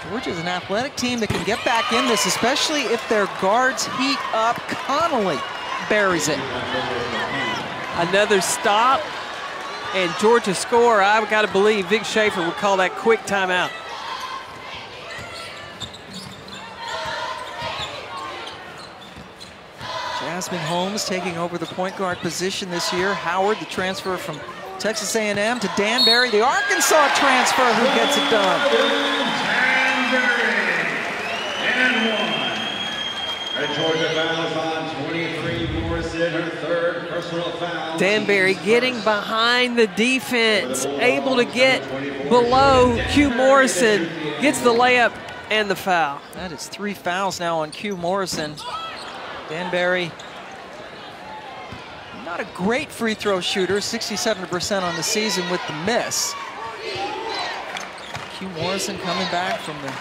Speaker 1: Georgia's an athletic team that can get back in this, especially if their guards heat up. Connolly buries it.
Speaker 2: Another stop, and Georgia score. I've got to believe Vic Schaefer would call that quick timeout.
Speaker 1: Jasmine Holmes taking over the point guard position this year. Howard, the transfer from Texas A&M, to Danbury, the Arkansas transfer, who gets it done.
Speaker 3: And Georgia fouls on 23, Morrison, her 3rd personal foul.
Speaker 2: Danbury getting behind the defense, able to get below Q Morrison, gets the layup and the foul.
Speaker 1: That is 3 fouls now on Q Morrison. Danbury, not a great free throw shooter, 67% on the season with the miss. Q Morrison coming back from the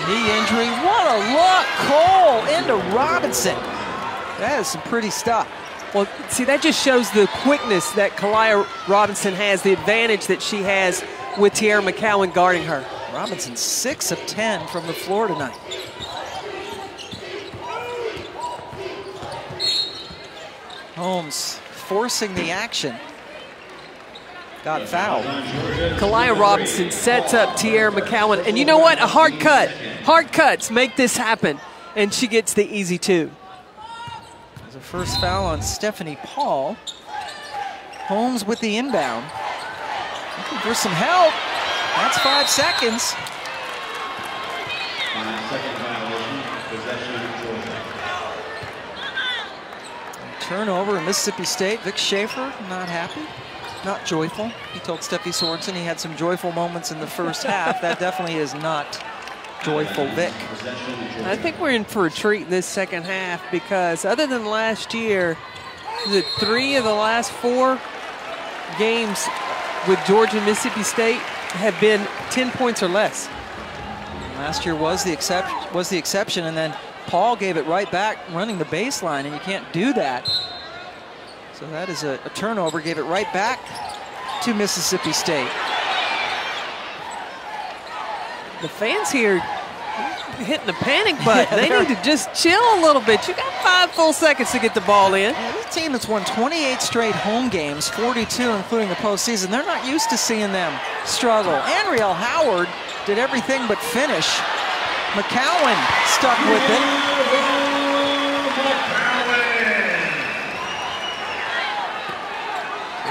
Speaker 1: knee injury. What a look! Cole into Robinson. That is some pretty stuff.
Speaker 2: Well, see, that just shows the quickness that Kalia Robinson has, the advantage that she has with Tiara McCowan guarding her.
Speaker 1: Robinson 6 of 10 from the floor tonight. Holmes forcing the action. Got fouled.
Speaker 2: Kalia Robinson sets up Tiara McCowan. And you know what? A hard cut. Hard cuts make this happen. And she gets the easy 2.
Speaker 1: There's a first foul on Stephanie Paul. Holmes with the inbound. Looking for some help. That's 5 seconds.
Speaker 3: 5-second violation. Possession of Georgia.
Speaker 1: Turnover in Mississippi State. Vic Schaefer not happy. Not joyful. He told Steffi Sorensen he had some joyful moments in the first half. That definitely is not joyful Vic.
Speaker 2: I think we're in for a treat in this second half because other than last year, the 3 of the last 4 games with Georgia and Mississippi State have been 10 points or less.
Speaker 1: Last year was the exception, and then Paul gave it right back running the baseline, and you can't do that. So that is a turnover, gave it right back to Mississippi State.
Speaker 2: The fans here hitting the panic button. They need to just chill a little bit. You got 5 full seconds to get the ball in.
Speaker 1: Yeah, this team that's won 28 straight home games, 42 including the postseason, they're not used to seeing them struggle. Anriel Howard did everything but finish. McCowan stuck with it.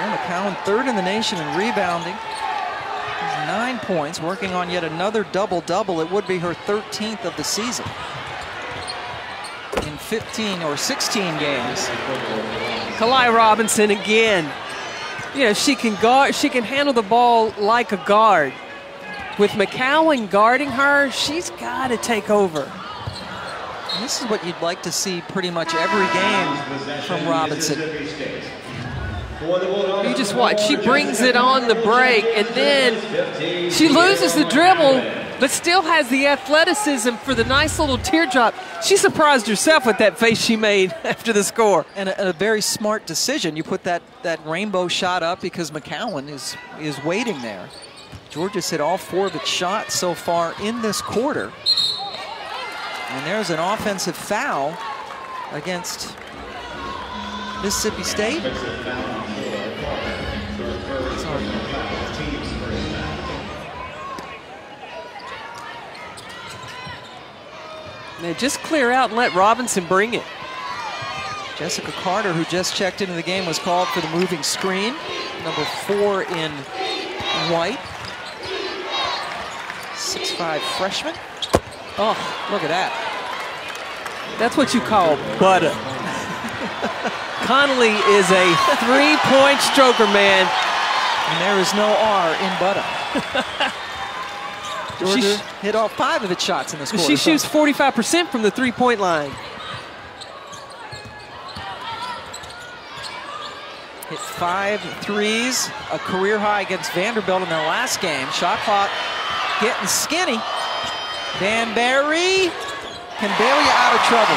Speaker 1: McCowan 3rd in the nation in rebounding. He's 9 points, working on yet another double-double. It would be her 13th of the season in 15 or 16 games.
Speaker 2: Kalia Robinson again. You know, she can guard, she can handle the ball like a guard. With McCowan guarding her, she's got to take over.
Speaker 1: And this is what you'd like to see pretty much every game from Robinson.
Speaker 2: You just watch. She brings it on the break, and then she loses the dribble, but still has the athleticism for the nice little teardrop. She surprised herself with that face she made after the score.
Speaker 1: And a very smart decision. You put that rainbow shot up because McCowan is waiting there. Georgia's hit all 4 of its shots so far in this quarter. And there's an offensive foul against Mississippi State.
Speaker 2: Now just clear out and let Robinson bring it.
Speaker 1: Jessica Carter, who just checked into the game, was called for the moving screen. Number 4 in white. 6'5" freshman. Oh, look at that.
Speaker 2: That's what you call butter. Connolly is a 3-point stroker, man.
Speaker 1: And there is no R in butter. Georgia hit all 5 of its shots in this quarter.
Speaker 2: She shoots 45% from the 3-point line.
Speaker 1: Hit 5 threes, a career high against Vanderbilt in their last game. Shot clock getting skinny. Danbury can bail you out of trouble.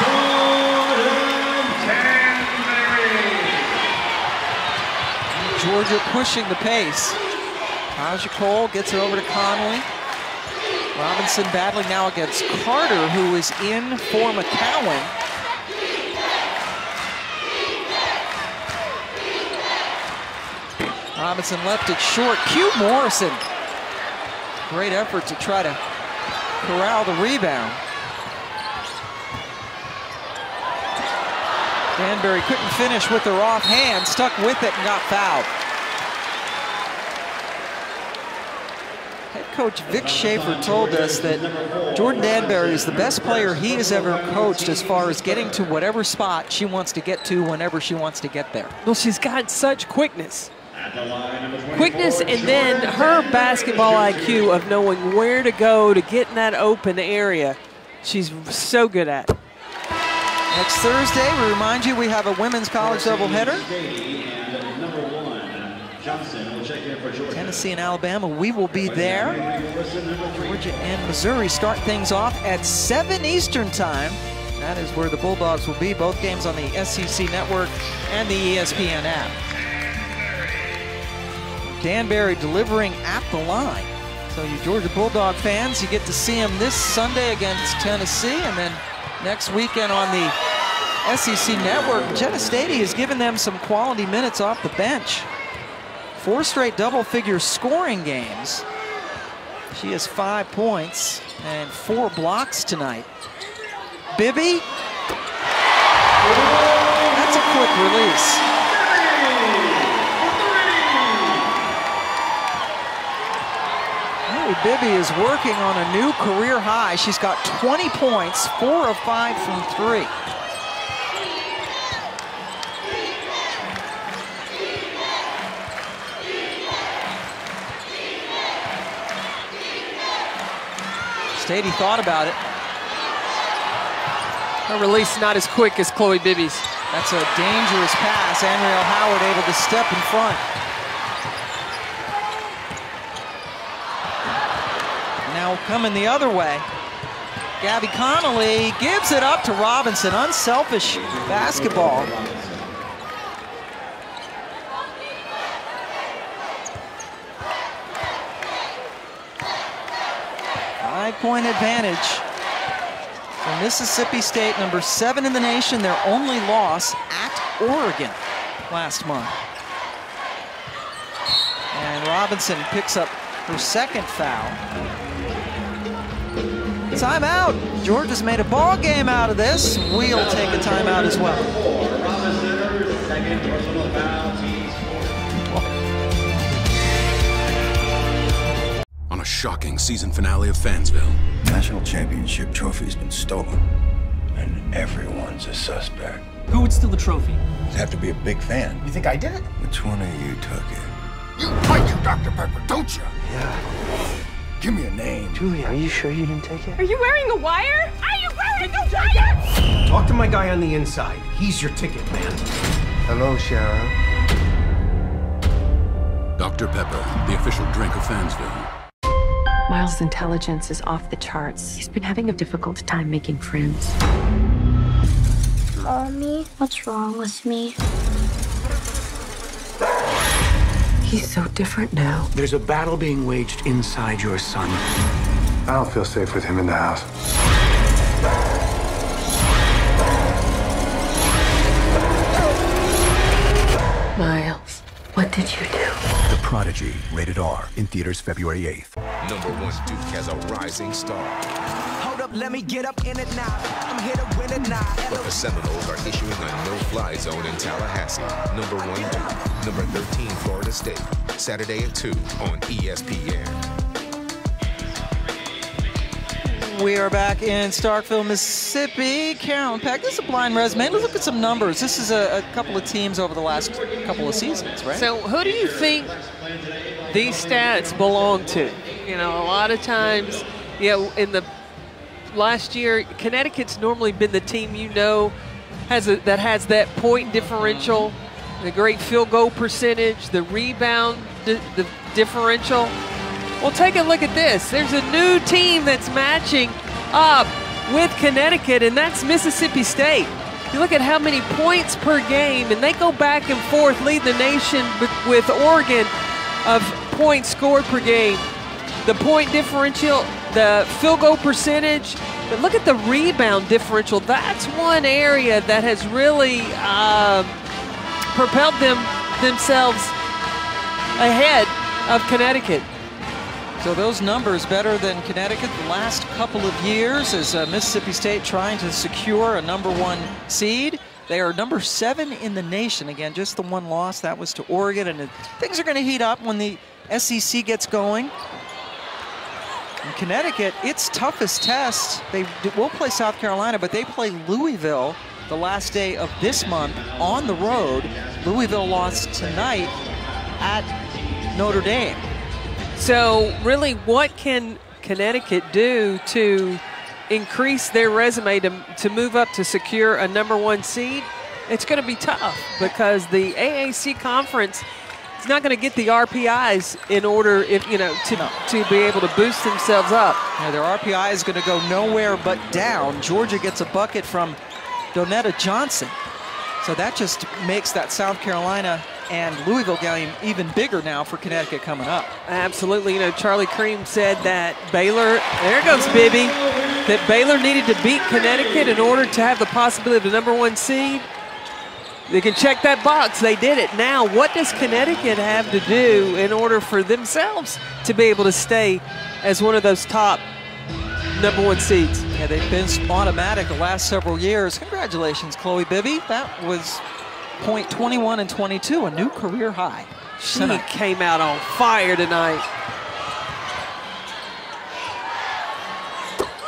Speaker 1: Georgia pushing the pace. Taja Cole gets it over to Connolly. Robinson battling now against Carter, who is in for McCowan. Robinson left it short. Q Morrison. Great effort to try to corral the rebound. Danbury couldn't finish with her offhand, stuck with it and got fouled. Head coach Vic Schaefer told us that Jordan Danbury is the best player he has ever coached as far as getting to whatever spot she wants to get to whenever she wants to get there.
Speaker 2: Well, she's got such quickness. Quickness, and then her basketball IQ of knowing where to go to get in that open area, she's so good at.
Speaker 1: Next Thursday, we remind you we have a women's college doubleheader. Tennessee and Alabama, we will be there. Georgia and Missouri start things off at 7 Eastern time. That is where the Bulldogs will be. Both games on the SEC Network and the ESPN app. Danbury delivering at the line. So you Georgia Bulldog fans, you get to see him this Sunday against Tennessee, and then next weekend on the SEC Network. Jenna Stady has given them some quality minutes off the bench. 4 straight double-figure scoring games. She has 5 points and 4 blocks tonight. Bibby. That's a quick release. Bibby is working on a new career high. She's got 20 points, 4 of 5 from 3. Stady thought about it.
Speaker 2: Her release not as quick as Chloe Bibby's.
Speaker 1: That's a dangerous pass. Anriel Howard able to step in front. Now coming the other way. Gabby Connolly gives it up to Robinson. Unselfish basketball. Five-point advantage for Mississippi State, number 7 in the nation. Their only loss at Oregon last month. And Robinson picks up her second foul. Timeout. Georgia's made a ball game out of this. We'll take a timeout as well.
Speaker 20: On a shocking season finale of Fansville.
Speaker 5: National championship trophy's been stolen, and everyone's a suspect.
Speaker 7: Who would steal the trophy?
Speaker 5: You'd have to be a big fan.
Speaker 7: You think I did it?
Speaker 5: Which one of you took it?
Speaker 7: You like your Dr. Pepper, don't you?
Speaker 5: Yeah. Give me a name.
Speaker 6: Julie, are you sure you didn't take it?
Speaker 22: Are you wearing a wire? Are you wearing a wire?
Speaker 6: Talk to my guy on the inside. He's your ticket, man. Hello, Sharon.
Speaker 20: Dr. Pepper, the official drink of Fansville.
Speaker 15: Miles' intelligence is off the charts. He's been having a difficult time making friends.
Speaker 12: Mommy, what's wrong with me?
Speaker 15: He's so different now.
Speaker 6: There's a battle being waged inside your son.
Speaker 5: I don't feel safe with him in the house.
Speaker 15: Miles, what did you do?
Speaker 5: The Prodigy, rated R, in theaters February 8th.
Speaker 4: Number 1 Duke has a rising star.
Speaker 16: Hold up, let me get up in it now. I'm here to win it now.
Speaker 4: But the Seminoles are issuing a no-fly zone in Tallahassee. Number 1 Duke, number 13 Florida State. Saturday at 2 on ESPN.
Speaker 1: We are back in Starkville, Mississippi. Carolyn Peck, this is a blind resume. Let's look at some numbers. This is a couple of teams over the last couple of seasons, right?
Speaker 2: So who do you think these stats belong to? You know, a lot of times, in the last year, Connecticut's normally been the team that has that point differential, the great field goal percentage, the rebound the differential. Well, take a look at this. There's a new team that's matching up with Connecticut, and that's Mississippi State. You look at how many points per game, and they go back and forth, lead the nation with Oregon of points scored per game. The point differential, the field goal percentage, but look at the rebound differential. That's one area that has really propelled themselves ahead of Connecticut.
Speaker 1: So those numbers better than Connecticut the last couple of years as Mississippi State trying to secure a number 1 seed. They are number 7 in the nation. Again, just the one loss. That was to Oregon. And things are going to heat up when the SEC gets going. In Connecticut, its toughest test, they will play South Carolina, but they play Louisville the last day of this month on the road. Louisville lost tonight at Notre Dame.
Speaker 2: So really, what can Connecticut do to increase their resume to move up to secure a number 1 seed? It's going to be tough because the AAC conference is not going to get the RPIs in order, to be able to boost themselves up.
Speaker 1: Yeah, their RPI is going to go nowhere but down. Georgia gets a bucket from Donetta Johnson. So that just makes that South Carolina and Louisville game even bigger now for Connecticut coming up.
Speaker 2: Absolutely. Charlie Cream said that Baylor, there goes Bibby, that Baylor needed to beat Connecticut in order to have the possibility of the number 1 seed. They can check that box. They did it. Now, what does Connecticut have to do in order for themselves to be able to stay as one of those top number 1 seeds?
Speaker 1: Yeah, they've been automatic the last several years. Congratulations, Chloe Bibby. That was point 21 and 22, a new career high.
Speaker 2: She came out on fire tonight.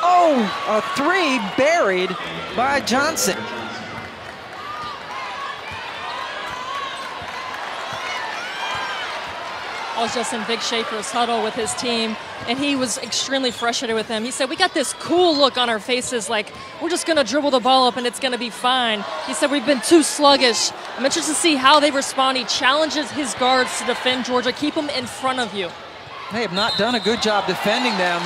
Speaker 1: Oh, a 3 buried by Johnson.
Speaker 10: I was just in Vic Schaefer's huddle with his team, and he was extremely frustrated with them. He said, we got this cool look on our faces, like we're just going to dribble the ball up and it's going to be fine. He said, we've been too sluggish. I'm interested to see how they respond. He challenges his guards to defend Georgia, keep them in front of you.
Speaker 1: They have not done a good job defending them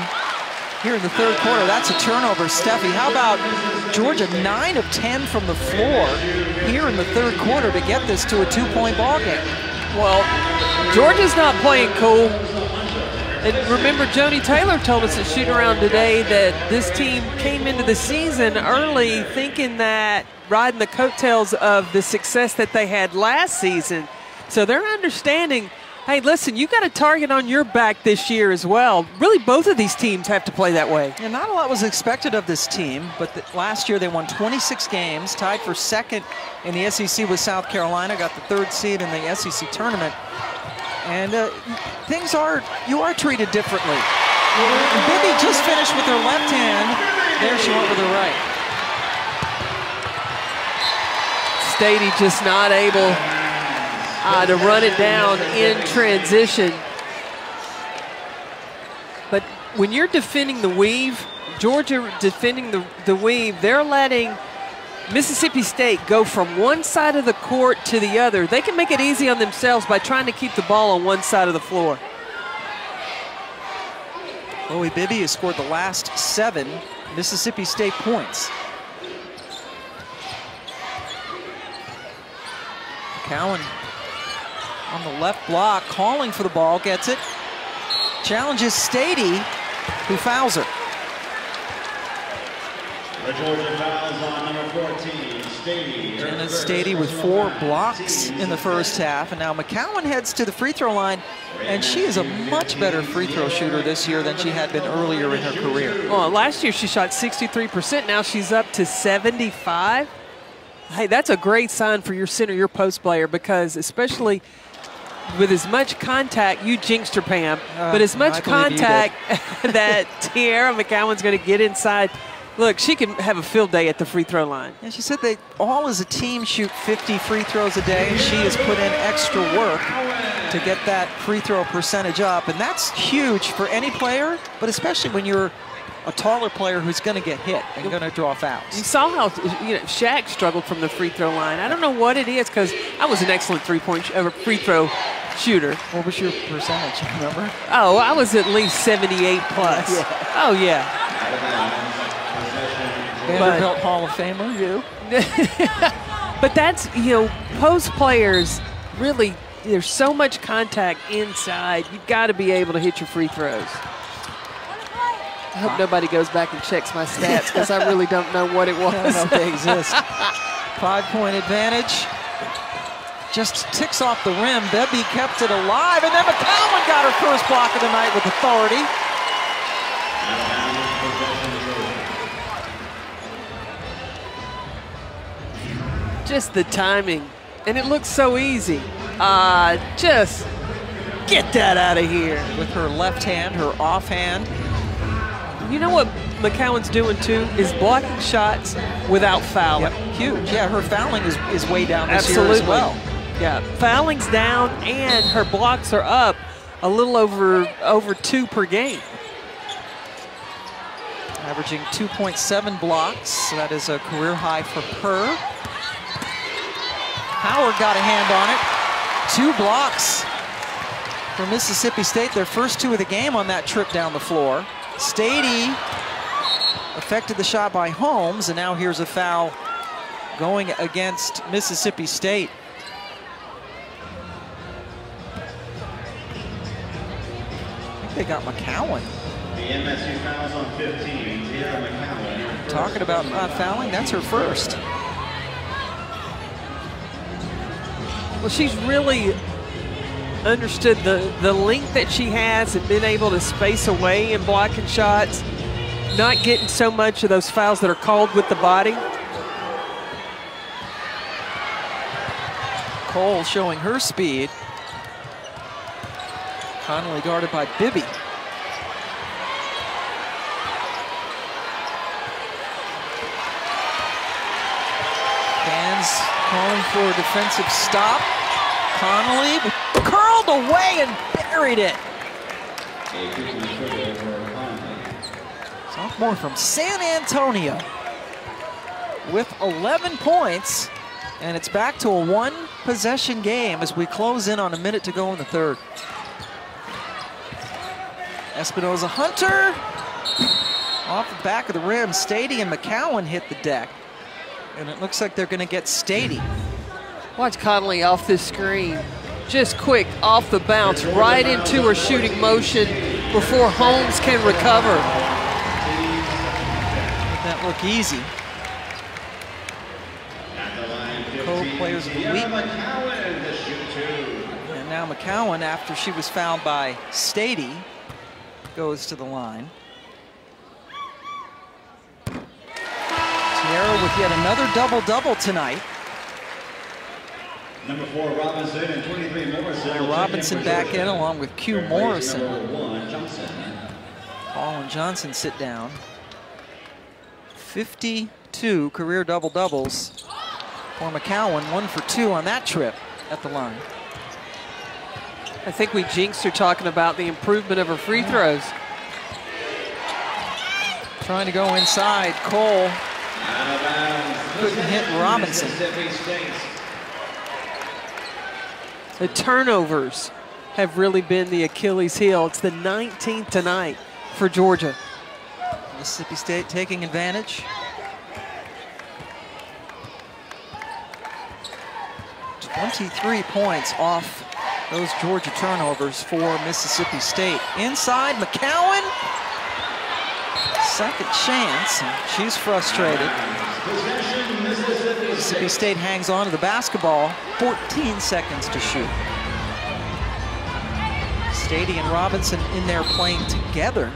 Speaker 1: here in the third quarter. That's a turnover, Steffi. How about Georgia 9 of 10 from the floor here in the third quarter to get this to a 2-point ball game?
Speaker 2: Well, Georgia's not playing cool. And remember, Joni Taylor told us at Shoot Around today that this team came into the season early thinking that riding the coattails of the success that they had last season. So they're understanding, hey, listen, you got a target on your back this year as well. Really, both of these teams have to play that way.
Speaker 1: Yeah, not a lot was expected of this team, but last year they won 26 games, tied for 2nd in the SEC with South Carolina, got the 3rd seed in the SEC tournament. And you are treated differently. Bibby just finished with her left hand. There she went with her right.
Speaker 2: Stady just not able to run it down in transition. But when you're defending the weave, Georgia defending the weave, they're letting Mississippi State go from one side of the court to the other. They can make it easy on themselves by trying to keep the ball on one side of the floor.
Speaker 1: Chloe Bibby has scored the last 7 Mississippi State points. Cowan on the left block, calling for the ball, gets it. Challenges Stady, who fouls her.
Speaker 3: The Georgia fouls on number 14, Stady.
Speaker 1: Jenna Stady with 4 blocks in the first half, and now McCowan heads to the free throw line, and she is a much better free throw shooter this year than she had been earlier in her career.
Speaker 2: Well, last year she shot 63%, now she's up to 75%. Hey, that's a great sign for your center, your post player, because especially with as much contact, you jinxed her, Pam, but as much contact that Tiara McCowan's going to get inside. Look, she can have a field day at the free throw line.
Speaker 1: Yeah, she said they all as a team shoot 50 free throws a day. She has put in extra work to get that free throw percentage up, and that's huge for any player, but especially when you're a taller player who's going to get hit and going to draw fouls.
Speaker 2: You saw how Shaq struggled from the free throw line. I don't know what it is, because I was an excellent free throw shooter.
Speaker 1: What was your percentage, remember?
Speaker 2: Oh, I was at least 78 plus.
Speaker 1: Yeah.
Speaker 2: Oh, yeah.
Speaker 1: Vanderbilt Hall of Famer, you.
Speaker 2: But that's, post players, really, there's so much contact inside. You've got to be able to hit your free throws. I hope nobody goes back and checks my stats, because I really don't know what it was.
Speaker 1: I don't know if they exist. 5-point advantage. Just ticks off the rim. Bebby kept it alive, and then McCowan got her first block of the night with authority.
Speaker 2: Just the timing, and it looks so easy. Just get that out of here.
Speaker 1: With her left hand, her offhand.
Speaker 2: You know what McCowan's doing too is blocking shots without fouling.
Speaker 1: Yep, huge. Yeah, her fouling is way down this
Speaker 2: Absolutely.
Speaker 1: year as well.
Speaker 2: Yeah, fouling's down, and her blocks are up a little over 2 per game.
Speaker 1: Averaging 2.7 blocks. So that is a career high for her. Howard got a hand on it. 2 blocks for Mississippi State. Their first 2 of the game on that trip down the floor. Stady affected the shot by Holmes, and now here's a foul going against Mississippi State. I think they got McCowan.
Speaker 3: The MSU fouls on 15, Tiara McCowan.
Speaker 1: Talking about not fouling, that's her first.
Speaker 2: Well, she's really understood the length that she has and been able to space away in blocking shots, not getting so much of those fouls that are called with the body.
Speaker 1: Cole showing her speed. Connolly guarded by Bibby. Fans calling for a defensive stop. Connolly curled away and buried it. Sophomore from San Antonio with 11 points, and it's back to a 1-possession game as we close in on a minute to go in the third. Espinoza Hunter off the back of the rim. Stady and McCowan hit the deck, and it looks like they're going to get Stady.
Speaker 2: Watch Connolly off this screen. Just quick, off the bounce, right into her shooting motion before Holmes can recover.
Speaker 1: Make that look easy. Co-players of the week. And now McCowan, after she was fouled by Stady, goes to the line. Tiara with yet another double-double tonight.
Speaker 3: Number 4, Robinson, and 23, Morrison.
Speaker 1: Robinson back in along with Q Morrison.
Speaker 3: Number 1, Johnson.
Speaker 1: Paul and Johnson sit down. 52 career double-doubles for McCowan. 1 for 2 on that trip at the line.
Speaker 2: I think we jinxed her talking about the improvement of her free throws.
Speaker 1: Trying to go inside. Cole couldn't hit Robinson.
Speaker 2: The turnovers have really been the Achilles heel. It's the 19th tonight for Georgia.
Speaker 1: Mississippi State taking advantage. 23 points off those Georgia turnovers for Mississippi State. Inside, McCowan. Second chance, and she's frustrated. Mississippi State hangs on to the basketball. 14 seconds to shoot. Stady and Robinson in there playing together.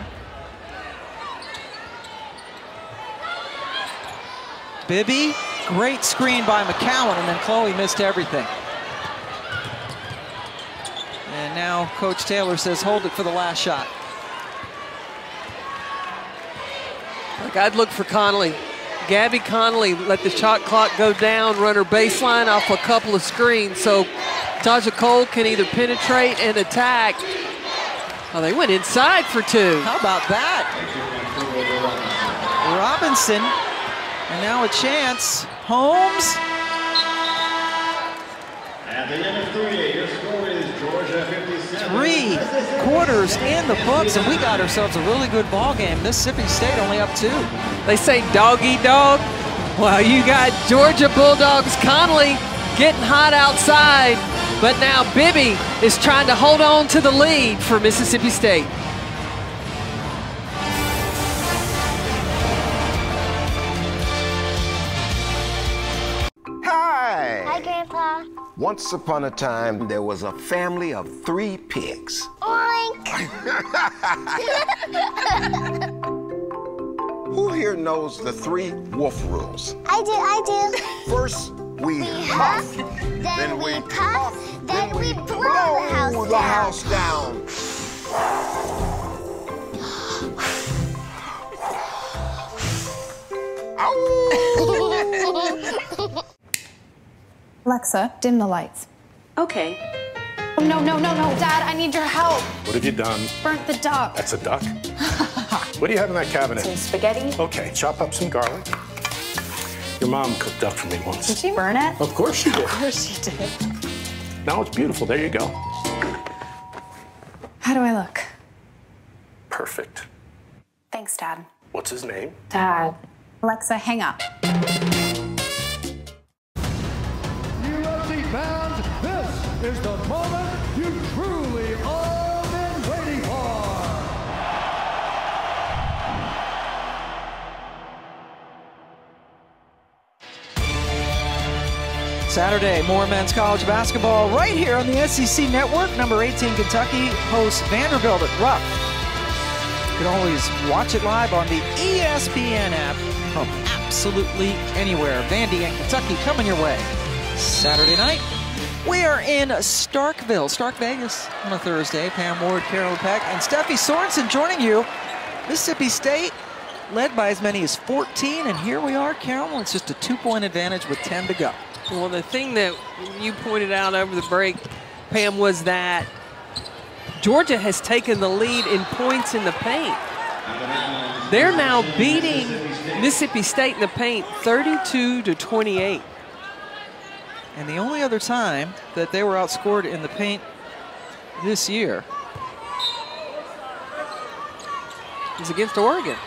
Speaker 1: Bibby, great screen by McCowan, and then Chloe missed everything. And now Coach Taylor says, hold it for the last shot.
Speaker 2: Look, I'd look for Connolly. Gabby Connolly let the shot clock go down, run her baseline off a couple of screens, so Taja Cole can either penetrate and attack. Oh, they went inside for two.
Speaker 1: How about that? Robinson, and now a chance. Holmes.
Speaker 3: At the end of 3, your score is Georgia 57.
Speaker 1: 3 quarters in the books, and we got ourselves a really good ball game. Mississippi State only up 2.
Speaker 2: They say dog eat dog. Well, you got Georgia Bulldogs Connolly getting hot outside, but now Bibby is trying to hold on to the lead for Mississippi State.
Speaker 7: Hi!
Speaker 12: Hi, Grandpa.
Speaker 7: Once upon a time, there was a family of 3 pigs.
Speaker 12: Oink!
Speaker 7: Who here knows the 3 wolf rules?
Speaker 12: I do.
Speaker 7: First, we huff,
Speaker 12: then we puff, then we blow
Speaker 7: the house down.
Speaker 18: Alexa, dim the lights.
Speaker 15: Okay.
Speaker 18: Oh, no, Dad, I need your help.
Speaker 8: What have you done?
Speaker 18: Burnt the duck.
Speaker 8: That's a duck? What do you have in that cabinet?
Speaker 18: Some spaghetti.
Speaker 8: Okay, chop up some garlic. Your mom cooked duck for me once.
Speaker 18: Did she burn it?
Speaker 8: Of course she did.
Speaker 18: Of course she did.
Speaker 8: Now it's beautiful. There you go.
Speaker 18: How do I look?
Speaker 8: Perfect.
Speaker 18: Thanks, Dad.
Speaker 8: What's his name?
Speaker 18: Dad. Alexa, hang up.
Speaker 23: UFC fans, this is the moment you truly all been waiting for.
Speaker 1: Saturday, more men's college basketball right here on the SEC Network. Number 18, Kentucky hosts Vanderbilt at Rupp. You can always watch it live on the ESPN app from absolutely anywhere. Vandy and Kentucky coming your way. Saturday night, we are in Stark Vegas on a Thursday. Pam Ward, Carolyn Peck, and Steffi Sorensen joining you. Mississippi State led by as many as 14, and here we are, Carolyn. It's just a 2-point advantage with 10 to go.
Speaker 2: Well, the thing that you pointed out over the break, Pam, was that Georgia has taken the lead in points in the paint. They're now beating Mississippi State in the paint 32-28.
Speaker 1: And the only other time that they were outscored in the paint this year
Speaker 2: was against Oregon.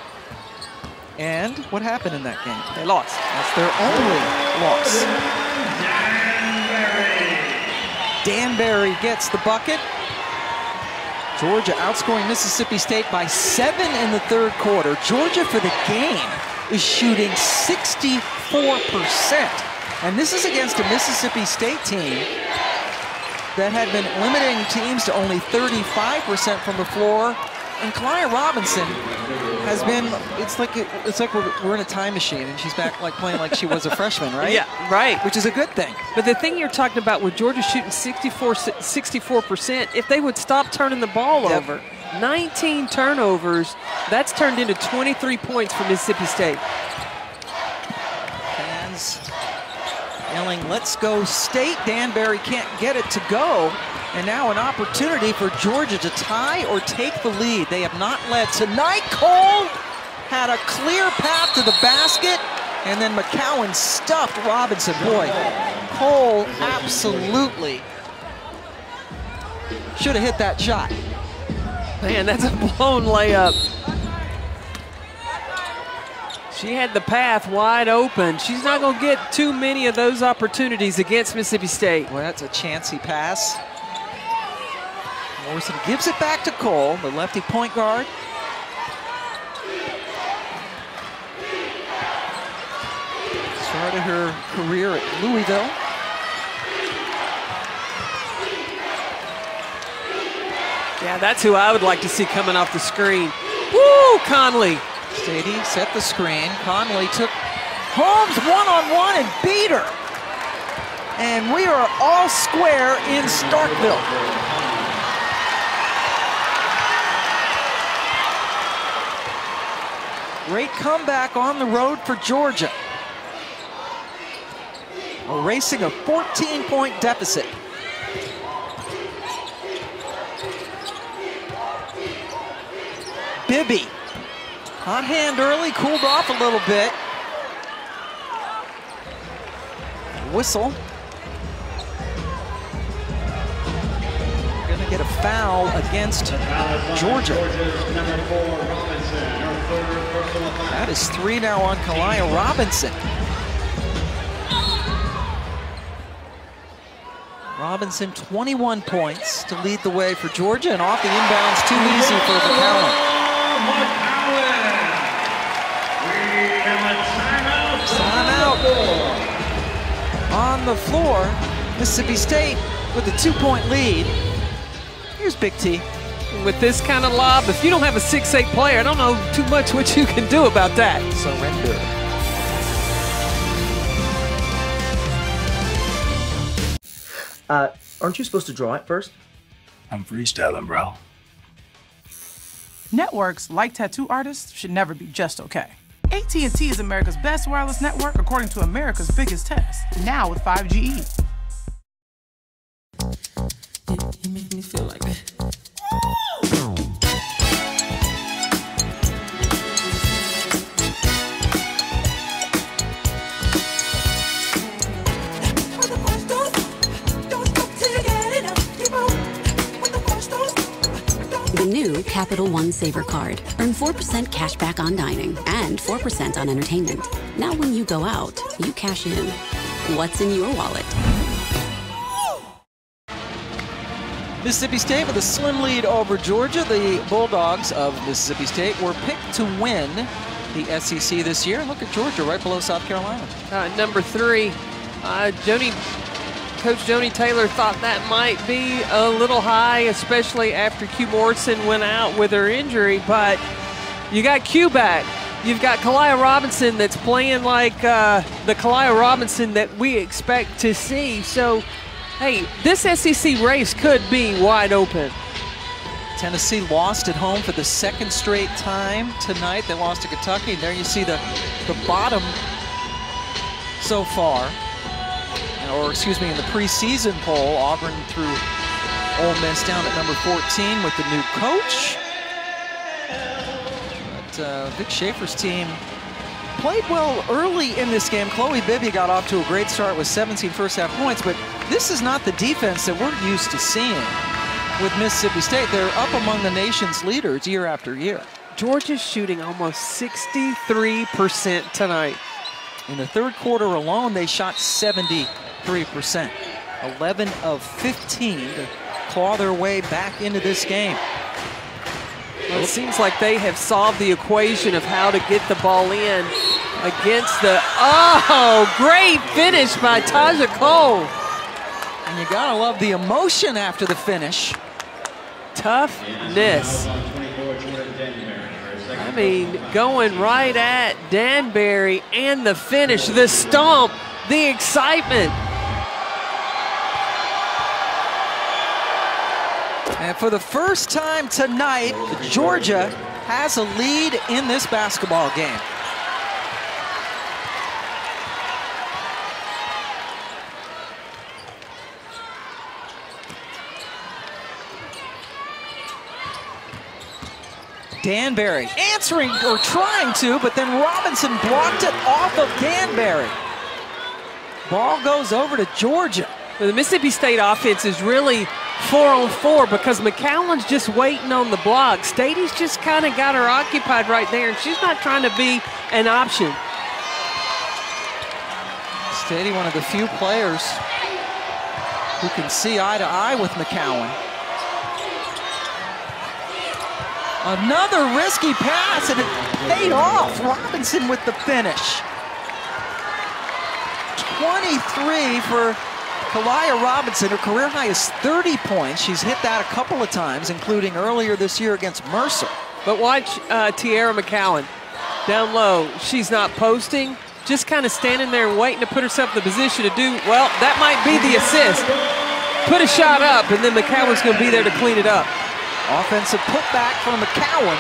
Speaker 1: And what happened in that game?
Speaker 2: They lost.
Speaker 1: That's their only loss. Danbury gets the bucket. Georgia outscoring Mississippi State by 7 in the third quarter. Georgia for the game is shooting 64%. And this is against a Mississippi State team that had been limiting teams to only 35% from the floor. And Kaliyah Robinson has been, it's like we're in a time machine and she's back like playing like she was a freshman, right?
Speaker 2: Yeah, right.
Speaker 1: Which is a good thing.
Speaker 2: But the thing you're talking about with Georgia shooting 64%, if they would stop turning the ball over, 19 turnovers, that's turned into 23 points for Mississippi State.
Speaker 1: Fans yelling, let's go State. Danbury can't get it to go. And now an opportunity for Georgia to tie or take the lead. They have not led tonight. Cole had a clear path to the basket, and then McCowan stuffed Robinson. Boy, Cole absolutely should have hit that shot.
Speaker 2: Man, that's a blown layup. She had the path wide open. She's not going to get too many of those opportunities against Mississippi State.
Speaker 1: Well, that's a chancy pass. Morrison gives it back to Cole, the lefty point guard. Started her career at Louisville.
Speaker 2: Yeah, that's who I would like to see coming off the screen. Woo, Conley.
Speaker 1: Sadie set the screen. Conley took Holmes one-on-one and beat her. And we are all square in Starkville. Great comeback on the road for Georgia. Erasing a 14-point deficit. Bibby, hot hand early, cooled off a little bit. Whistle. Gonna get a foul against Georgia. That is 3 now on Kalia Robinson. Robinson, 21 points to lead the way for Georgia, and off the inbounds, too easy for McCowan. Timeout on the floor. Mississippi State with a 2-point lead. Here's Big T.
Speaker 2: With this kind of lob, if you don't have a 6'8" player, I don't know too much what you can do about that.
Speaker 1: Surrender.
Speaker 9: Aren't you supposed to draw it first?
Speaker 5: I'm freestyling, bro.
Speaker 11: Networks, like tattoo artists, should never be just okay. AT&T is America's best wireless network according to America's biggest test. Now with 5GE.
Speaker 13: You make me feel like that.
Speaker 24: The new Capital One Saver Card. Earn 4% cash back on dining and 4% on entertainment. Now when you go out, you cash in. What's in your wallet?
Speaker 1: Mississippi State with a slim lead over Georgia. The Bulldogs of Mississippi State were picked to win the SEC this year. Look at Georgia right below South Carolina.
Speaker 2: Number 3, Coach Joni Taylor thought that might be a little high, especially after Q Morrison went out with her injury, but you got Q back. You've got Kalia Robinson that's playing like the Kalia Robinson that we expect to see. So, hey, this SEC race could be wide open.
Speaker 1: Tennessee lost at home for the 2nd straight time tonight. They lost to Kentucky. And there you see the bottom so far. Or excuse me, in the preseason poll, Auburn threw Ole Miss down at number 14 with the new coach. But Vic Schaefer's team played well early in this game. Chloe Bibby got off to a great start with 17 first-half points, but this is not the defense that we're used to seeing with Mississippi State. They're up among the nation's leaders year after year.
Speaker 2: Georgia's shooting almost 63% tonight.
Speaker 1: In the 3rd quarter alone, they shot 73%. 11 of 15 to claw their way back into this game.
Speaker 2: Well, it seems like they have solved the equation of how to get the ball in against the, great finish by Taja Cole.
Speaker 1: And you gotta love the emotion after the finish.
Speaker 2: Toughness. I mean, going right at Danbury and the finish, the stomp, the excitement.
Speaker 1: And for the first time tonight, Georgia has a lead in this basketball game. Danbury answering or trying to, but then Robinson blocked it off of Danbury. Ball goes over to Georgia.
Speaker 2: Well, the Mississippi State offense is really 4-on-4 because McCowan's just waiting on the block. Stady's just kind of got her occupied right there, and she's not trying to be an option.
Speaker 1: Stady, one of the few players who can see eye to eye with McCowan. Another risky pass, and it paid off. Robinson with the finish. 23 for Kalia Robinson. Her career high is 30 points. She's hit that a couple of times, including earlier this year against Mercer.
Speaker 2: But watch Tiara McCowan down low. She's not posting, just kind of standing there and waiting to put herself in the position to do, well, that might be the assist. Put a shot up, and then McCowan's going to be there to clean it up.
Speaker 1: Offensive putback from McCowan.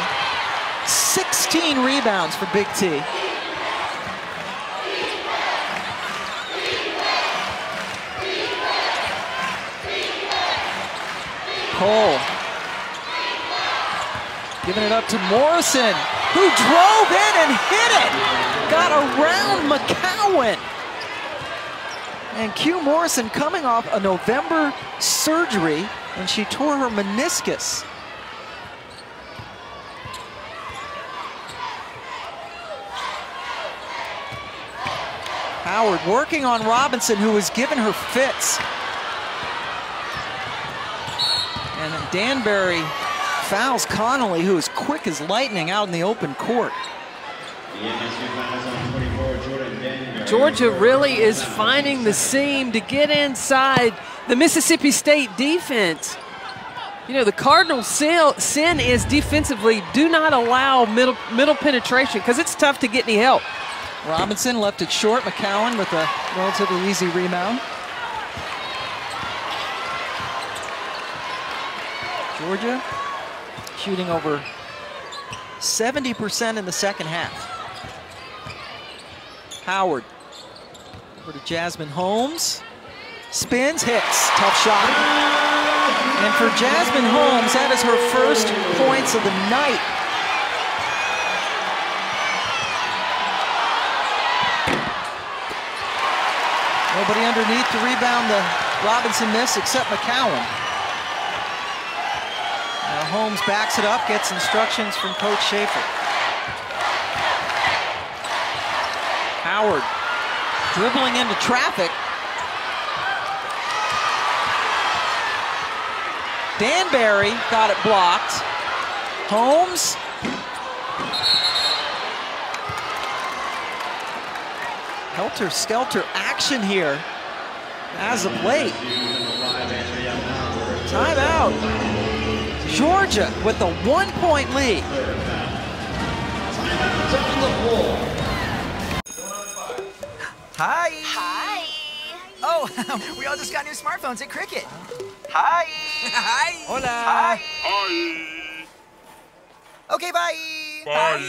Speaker 1: 16 rebounds for Big T. Cole giving it up to Morrison, who drove in and hit it. Got around McCowan. And Q Morrison coming off a November surgery, and she tore her meniscus. Howard working on Robinson, who was giving her fits. And Danbury fouls Connolly, who is quick as lightning out in the open court.
Speaker 2: Georgia really is finding the seam to get inside the Mississippi State defense. You know, the Cardinal sin is defensively, do not allow middle penetration because it's tough to get any help.
Speaker 1: Robinson left it short. McCowan with a relatively easy rebound. Georgia shooting over 70% in the second half. Howard over to Jasmine Holmes. Spins, hits, tough shot. And for Jasmine Holmes, that is her first points of the night. Nobody underneath to rebound the Robinson miss except McCowan. Now Holmes backs it up, gets instructions from Coach Schaefer. Howard dribbling into traffic. Danbury got it blocked. Holmes. Helter-skelter action here as of late. Timeout. Georgia with a 1-point lead.
Speaker 9: Hi. Hi. Oh, we all just got new smartphones at Cricket. Hi. Hi. Hola. Hi. Hi. Okay, bye. Bye.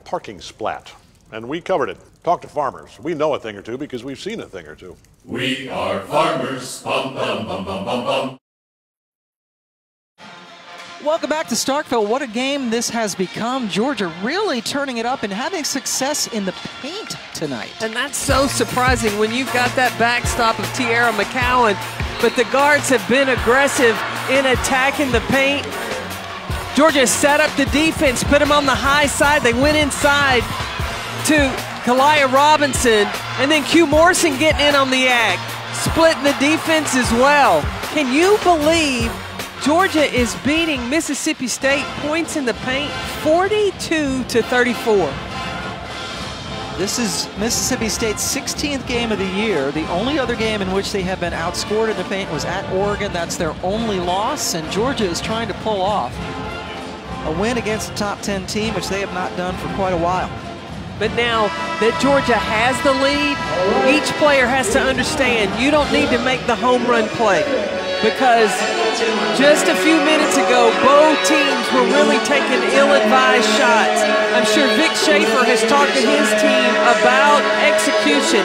Speaker 14: Parking splat, and we covered it. Talk to farmers. We know a thing or two because we've seen a thing or two.
Speaker 23: We are farmers. Bum, bum, bum, bum, bum, bum.
Speaker 1: Welcome back to Starkville. What a game this has become. Georgia really turning it up and having success in the paint tonight.
Speaker 2: And that's so surprising when you've got that backstop of Tiara McCowan, but the guards have been aggressive in attacking the paint. Georgia set up the defense, put them on the high side. They went inside to Kalia Robinson, and then Q Morrison getting in on the act, splitting the defense as well. Can you believe Georgia is beating Mississippi State points in the paint 42-34?
Speaker 1: This is Mississippi State's 16th game of the year. The only other game in which they have been outscored in the paint was at Oregon. That's their only loss, and Georgia is trying to pull off a win against a top 10 team, which they have not done for quite a while.
Speaker 2: But now that Georgia has the lead, each player has to understand you don't need to make the home run play, because just a few minutes ago, both teams were really taking ill-advised shots. I'm sure Vic Schaefer has talked to his team about execution,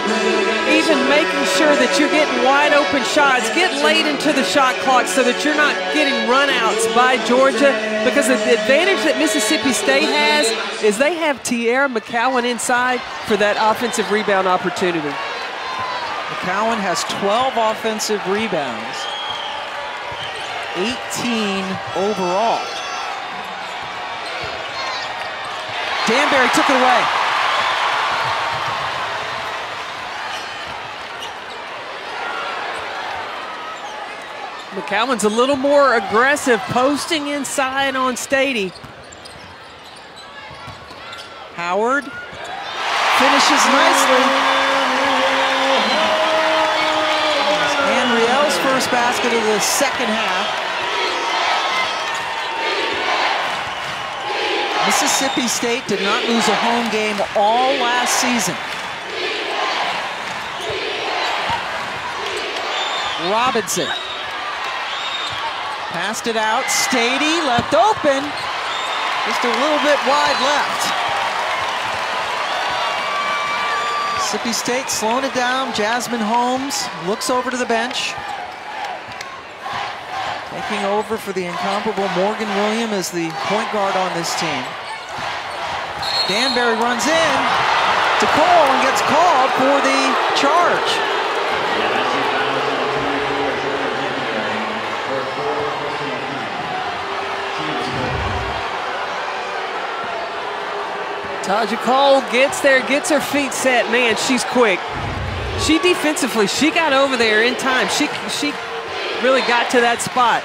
Speaker 2: even making sure that you're getting wide open shots, get late into the shot clock so that you're not getting runouts by Georgia, because the advantage that Mississippi State has is they have Tiara McCowan inside for that offensive rebound opportunity.
Speaker 1: McCowan has 12 offensive rebounds, 18 overall. Danbury took it away.
Speaker 2: McCowan's a little more aggressive, posting inside on Stady.
Speaker 1: Howard finishes nicely. Riel's first basket of the second half. Mississippi State did not lose a home game all last season. Robinson passed it out. Stady left open. Just a little bit wide left. Mississippi State slowing it down. Jasmine Holmes looks over to the bench. Taking over for the incomparable Morgan Williams as the point guard on this team. Danbury runs in to Cole and gets called for the charge.
Speaker 2: Taja Cole gets there, gets her feet set. Man, she's quick. She defensively, she got over there in time. She really got to that spot.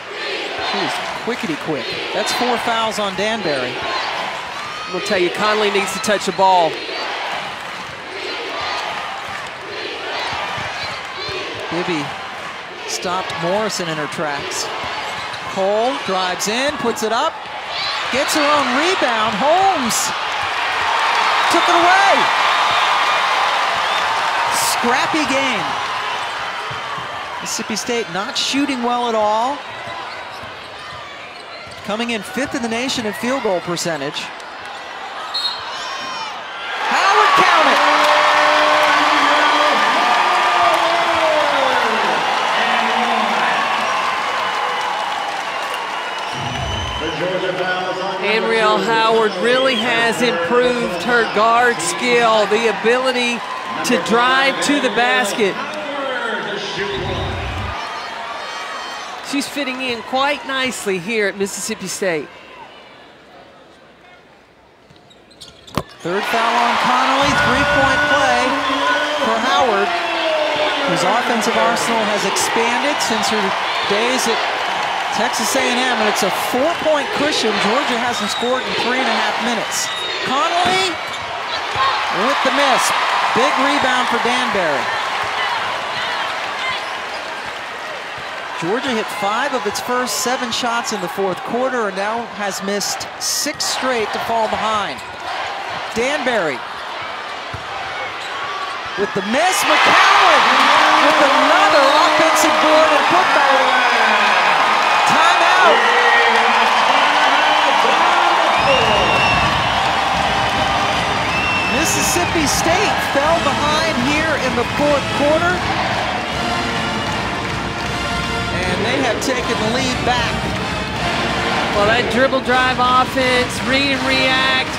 Speaker 1: She's quickety quick. That's 4 fouls on Danbury.
Speaker 2: I'm gonna tell you, Conley needs to touch the ball.
Speaker 1: Bibby stopped Morrison in her tracks. Cole drives in, puts it up, gets her own rebound. Holmes took it away. Scrappy game. Mississippi State not shooting well at all. Coming in 5th in the nation in field goal percentage. Howard count it.
Speaker 2: Anriel Howard really has improved her guard skill, the ability to drive to the basket. She's fitting in quite nicely here at Mississippi State.
Speaker 1: Third foul on Connolly, 3-point play for Howard, whose offensive arsenal has expanded since her days at Texas A&M, and it's a 4-point cushion. Georgia hasn't scored in 3.5 minutes. Connolly with the miss. Big rebound for Danbury. Georgia hit 5 of its first 7 shots in the fourth quarter and now has missed 6 straight to fall behind. Danbury with the miss. McCowan with another offensive board and putback. Timeout. Mississippi State fell behind here in the fourth quarter, and they have taken the lead back.
Speaker 2: Well, that dribble drive offense, read and react.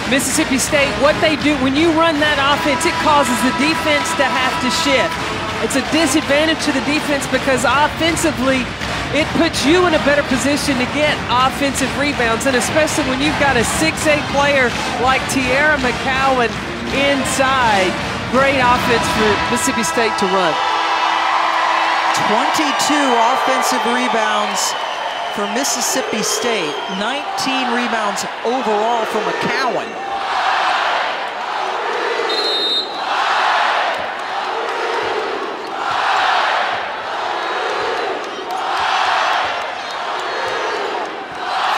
Speaker 2: Mississippi State, what they do, when you run that offense, it causes the defense to have to shift. It's a disadvantage to the defense because offensively, it puts you in a better position to get offensive rebounds, and especially when you've got a 6'8" player like Tiara McCowan inside. Great offense for Mississippi State to run.
Speaker 1: 22 offensive rebounds for Mississippi State, 19 rebounds overall for McCowan.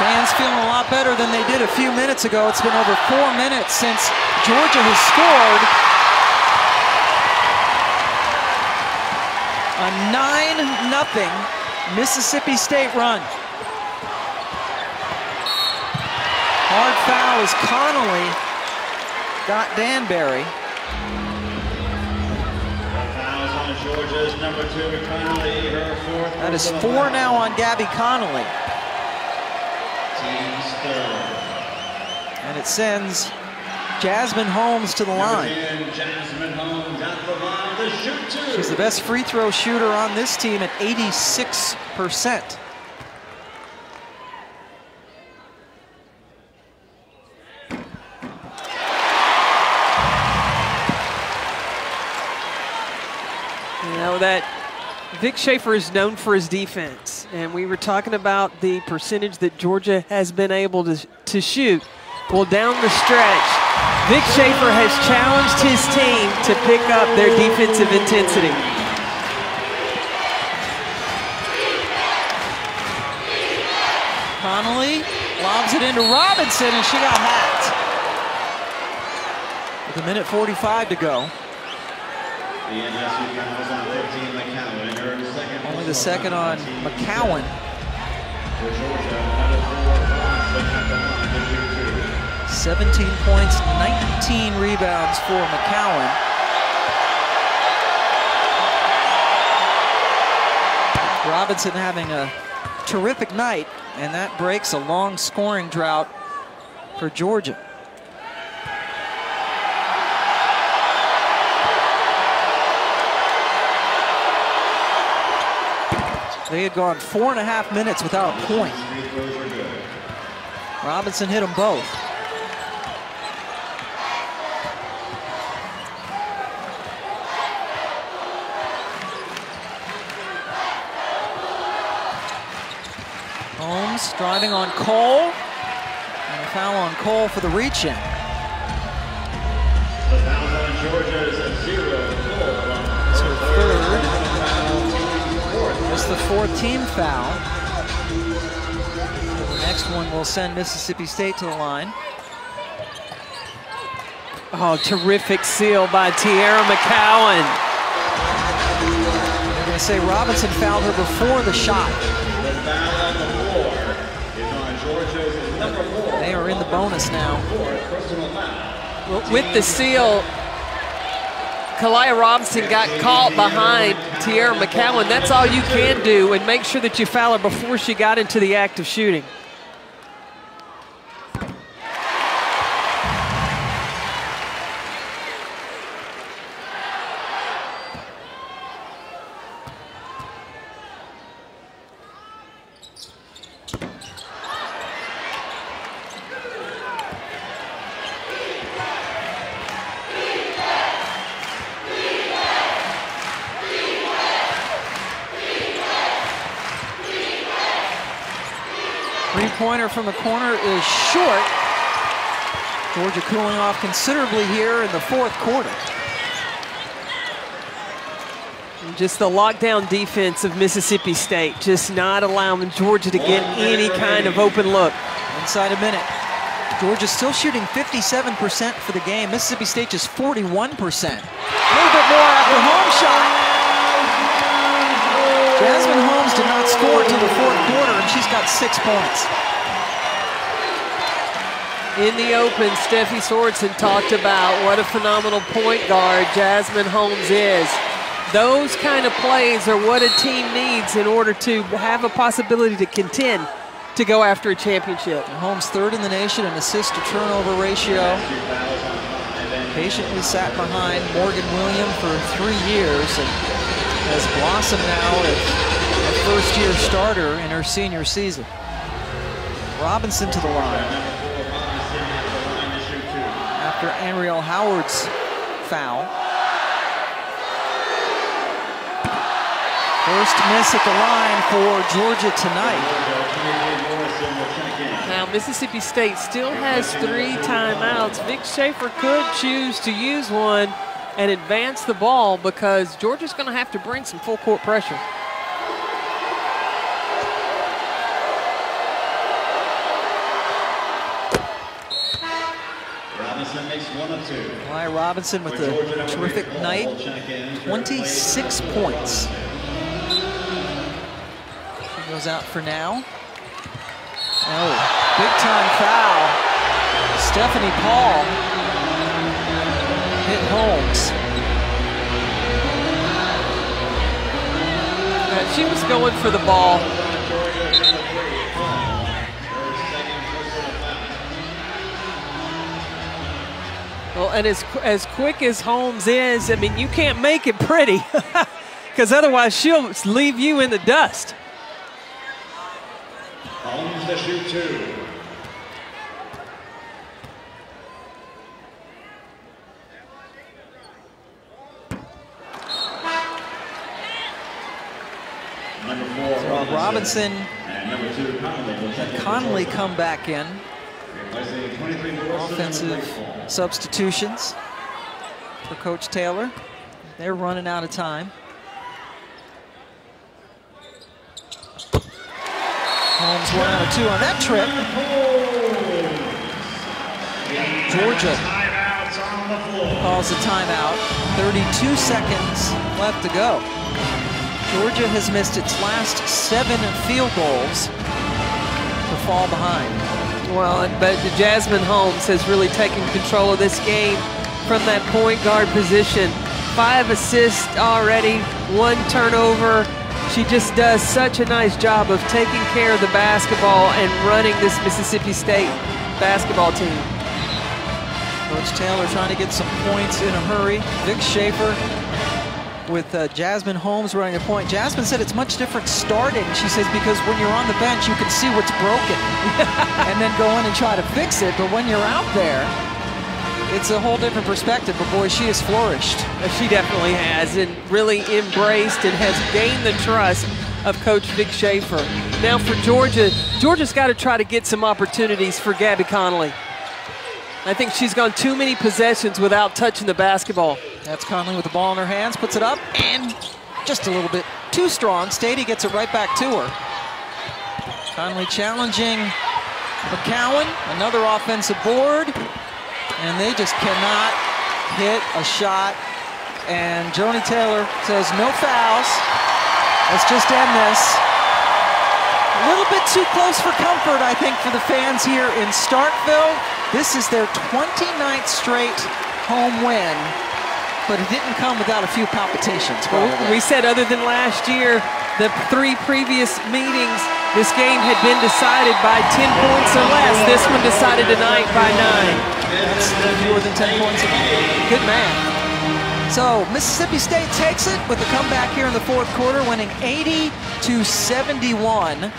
Speaker 1: Fans feeling a lot better than they did a few minutes ago. It's been over 4 minutes since Georgia has scored. A 9-0 Mississippi State run. Hard foul as Connolly got Danbury.
Speaker 3: Fouls on Georgia's number 2, Connolly, her 4th.
Speaker 1: That is 4 now on Gabby Connolly. And it sends Jasmine Holmes to the line.
Speaker 3: Jasmine Holmes at the line to shoot 2.
Speaker 1: She's the best free throw shooter on this team at 86%.
Speaker 2: You know that Vic Schaefer is known for his defense, and we were talking about the percentage that Georgia has been able to shoot. Well, down the stretch, Vic Schaefer has challenged his team to pick up their defensive intensity.
Speaker 1: Connolly lobs it into Robinson, and she got hacked. With 1:45 to go. Only the second on McCowan. 17 points, 19 rebounds for McCowan. Robinson having a terrific night, and that breaks a long scoring drought for Georgia. They had gone 4.5 minutes without a point. Robinson hit them both. Holmes driving on Cole. And a foul on Cole for the reach-in.
Speaker 3: The foul on Georgia is a 0.
Speaker 1: It's her third. It's the 4th team foul. The next one will send Mississippi State to the line.
Speaker 2: Oh, terrific seal by Tierra McCowan.
Speaker 1: They're going to say Robinson fouled her before the shot.
Speaker 3: The foul on the floor is on Georgia's number 4.
Speaker 1: They are in the bonus now.
Speaker 2: Well, with the seal, Kalia Robinson got caught behind Tierra McCowan. That's all you can do, and make sure that you foul her before she got into the act of shooting.
Speaker 1: Three-pointer from the corner is short. Georgia cooling off considerably here in the 4th quarter.
Speaker 2: Just the lockdown defense of Mississippi State, just not allowing Georgia to get any kind of open look.
Speaker 1: Inside a minute. Georgia still shooting 57% for the game. Mississippi State just 41%. A little bit more after Holmes shot. Jasmine Holmes did not score until the 4th quarter, and she's got 6 points.
Speaker 2: In the open, Steffi Sorensen talked about what a phenomenal point guard Jasmine Holmes is. Those kind of plays are what a team needs in order to have a possibility to contend to go after a championship.
Speaker 1: And Holmes 3rd in the nation in assist-to-turnover ratio. Patiently sat behind Morgan Williams for 3 years and has blossomed now as a first-year starter in her senior season. Robinson to the line. After Ariel Howard's foul. First miss at the line for Georgia tonight.
Speaker 2: Now Mississippi State still has 3 timeouts. Vic Schaefer could choose to use one and advance the ball because Georgia's going to have to bring some full court pressure.
Speaker 3: Robinson makes 1 of 2.
Speaker 1: Kaliyah Robinson with a terrific night, 26 points. She goes out for now. Oh, big time foul. Stephanie Paul hit Holmes.
Speaker 2: She was going for the ball. Well, and as quick as Holmes is, I mean, you can't make it pretty because otherwise she'll leave you in the dust.
Speaker 3: Holmes to shoot 2.
Speaker 1: So Robinson and Connolly come back in. Offensive substitutions for Coach Taylor. They're running out of time. Holmes 1 out of 2 on that trip. Georgia calls a timeout. 32 seconds left to go. Georgia has missed its last 7 field goals to fall behind.
Speaker 2: Well, but Jasmine Holmes has really taken control of this game from that point guard position. 5 assists already, 1 turnover. She just does such a nice job of taking care of the basketball and running this Mississippi State basketball team.
Speaker 1: Coach Taylor trying to get some points in a hurry. Vic Schaefer with Jasmine Holmes running the point. Jasmine said it's much different starting. She says because when you're on the bench, you can see what's broken and then go in and try to fix it. But when you're out there, it's a whole different perspective. But boy, she has flourished.
Speaker 2: She definitely has, and really embraced and has gained the trust of Coach Vic Schaefer. Now for Georgia, Georgia's got to try to get some opportunities for Gabby Connolly. I think she's gone too many possessions without touching the basketball.
Speaker 1: That's Connolly with the ball in her hands, puts it up, and just a little bit too strong. Stady gets it right back to her. Connolly challenging McCowan, another offensive board, and they just cannot hit a shot. And Joni Taylor says no fouls. Let's just end this. A little bit too close for comfort, I think, for the fans here in Starkville. This is their 29th straight home win, but it didn't come without a few palpitations.
Speaker 2: We said other than last year, the 3 previous meetings, this game had been decided by 10 points or less. This one decided tonight by 9.
Speaker 1: That's more than 10 points. Good man. So Mississippi State takes it with a comeback here in the 4th quarter, winning 80-71.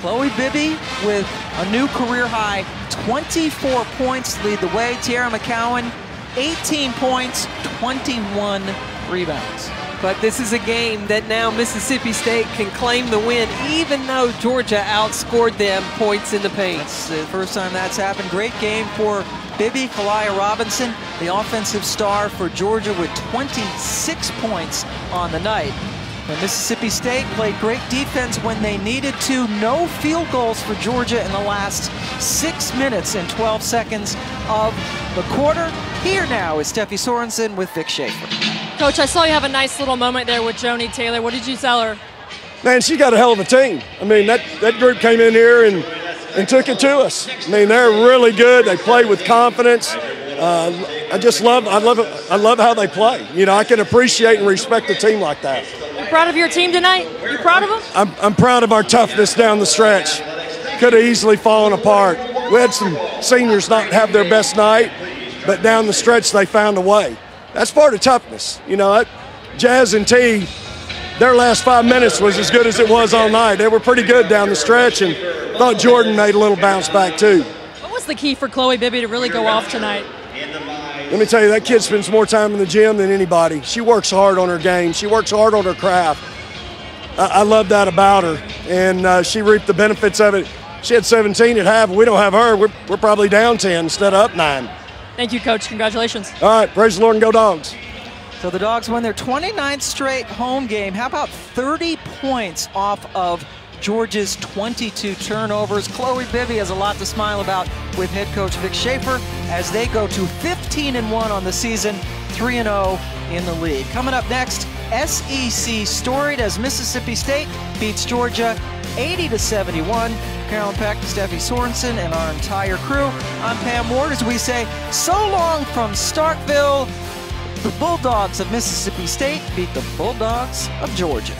Speaker 1: Chloe Bibby with a new career high, 24 points lead the way. Tiara McCowan, 18 points, 21 rebounds.
Speaker 2: But this is a game that now Mississippi State can claim the win, even though Georgia outscored them points in the paint.
Speaker 1: That's the first time that's happened. Great game for Bibby. Kaliyah Robinson, the offensive star for Georgia, with 26 points on the night. And Mississippi State played great defense when they needed to. No field goals for Georgia in the last 6 minutes and 12 seconds of the quarter. Here now is Steffi Sorensen with Vic Schaefer.
Speaker 10: Coach, I saw you have a nice little moment there with Joni Taylor. What did you tell her?
Speaker 23: Man, she got a hell of a team. I mean, that group came in here and took it to us. I mean, they're really good. They play with confidence. I love how they play. You know, I can appreciate and respect a team like that.
Speaker 10: You proud of your team tonight? You proud of them?
Speaker 23: I'm proud of our toughness down the stretch. Could have easily fallen apart. We had some seniors not have their best night, but down the stretch they found a way. That's part of toughness. You know, Jazz and T, their last 5 minutes was as good as it was all night. They were pretty good down the stretch, and thought Jordan made a little bounce back too.
Speaker 10: What was the key for Chloe Bibby to really go off tonight?
Speaker 23: Let me tell you, that kid spends more time in the gym than anybody. She works hard on her game. She works hard on her craft. I love that about her, and she reaped the benefits of it. She had 17 at half. We don't have her. We're probably down 10 instead of up 9.
Speaker 10: Thank you, Coach. Congratulations.
Speaker 23: All right, praise the Lord and go Dogs.
Speaker 1: So the Dogs win their 29th straight home game. How about 30 points off of Georgia's 22 turnovers. Chloe Bibby has a lot to smile about with head coach Vic Schaefer as they go to 15-1 on the season, 3-0 in the league. Coming up next, SEC storied as Mississippi State beats Georgia 80-71. Carolyn Peck, Steffi Sorensen, and our entire crew. I'm Pam Ward as we say so long from Starkville. The Bulldogs of Mississippi State beat the Bulldogs of Georgia.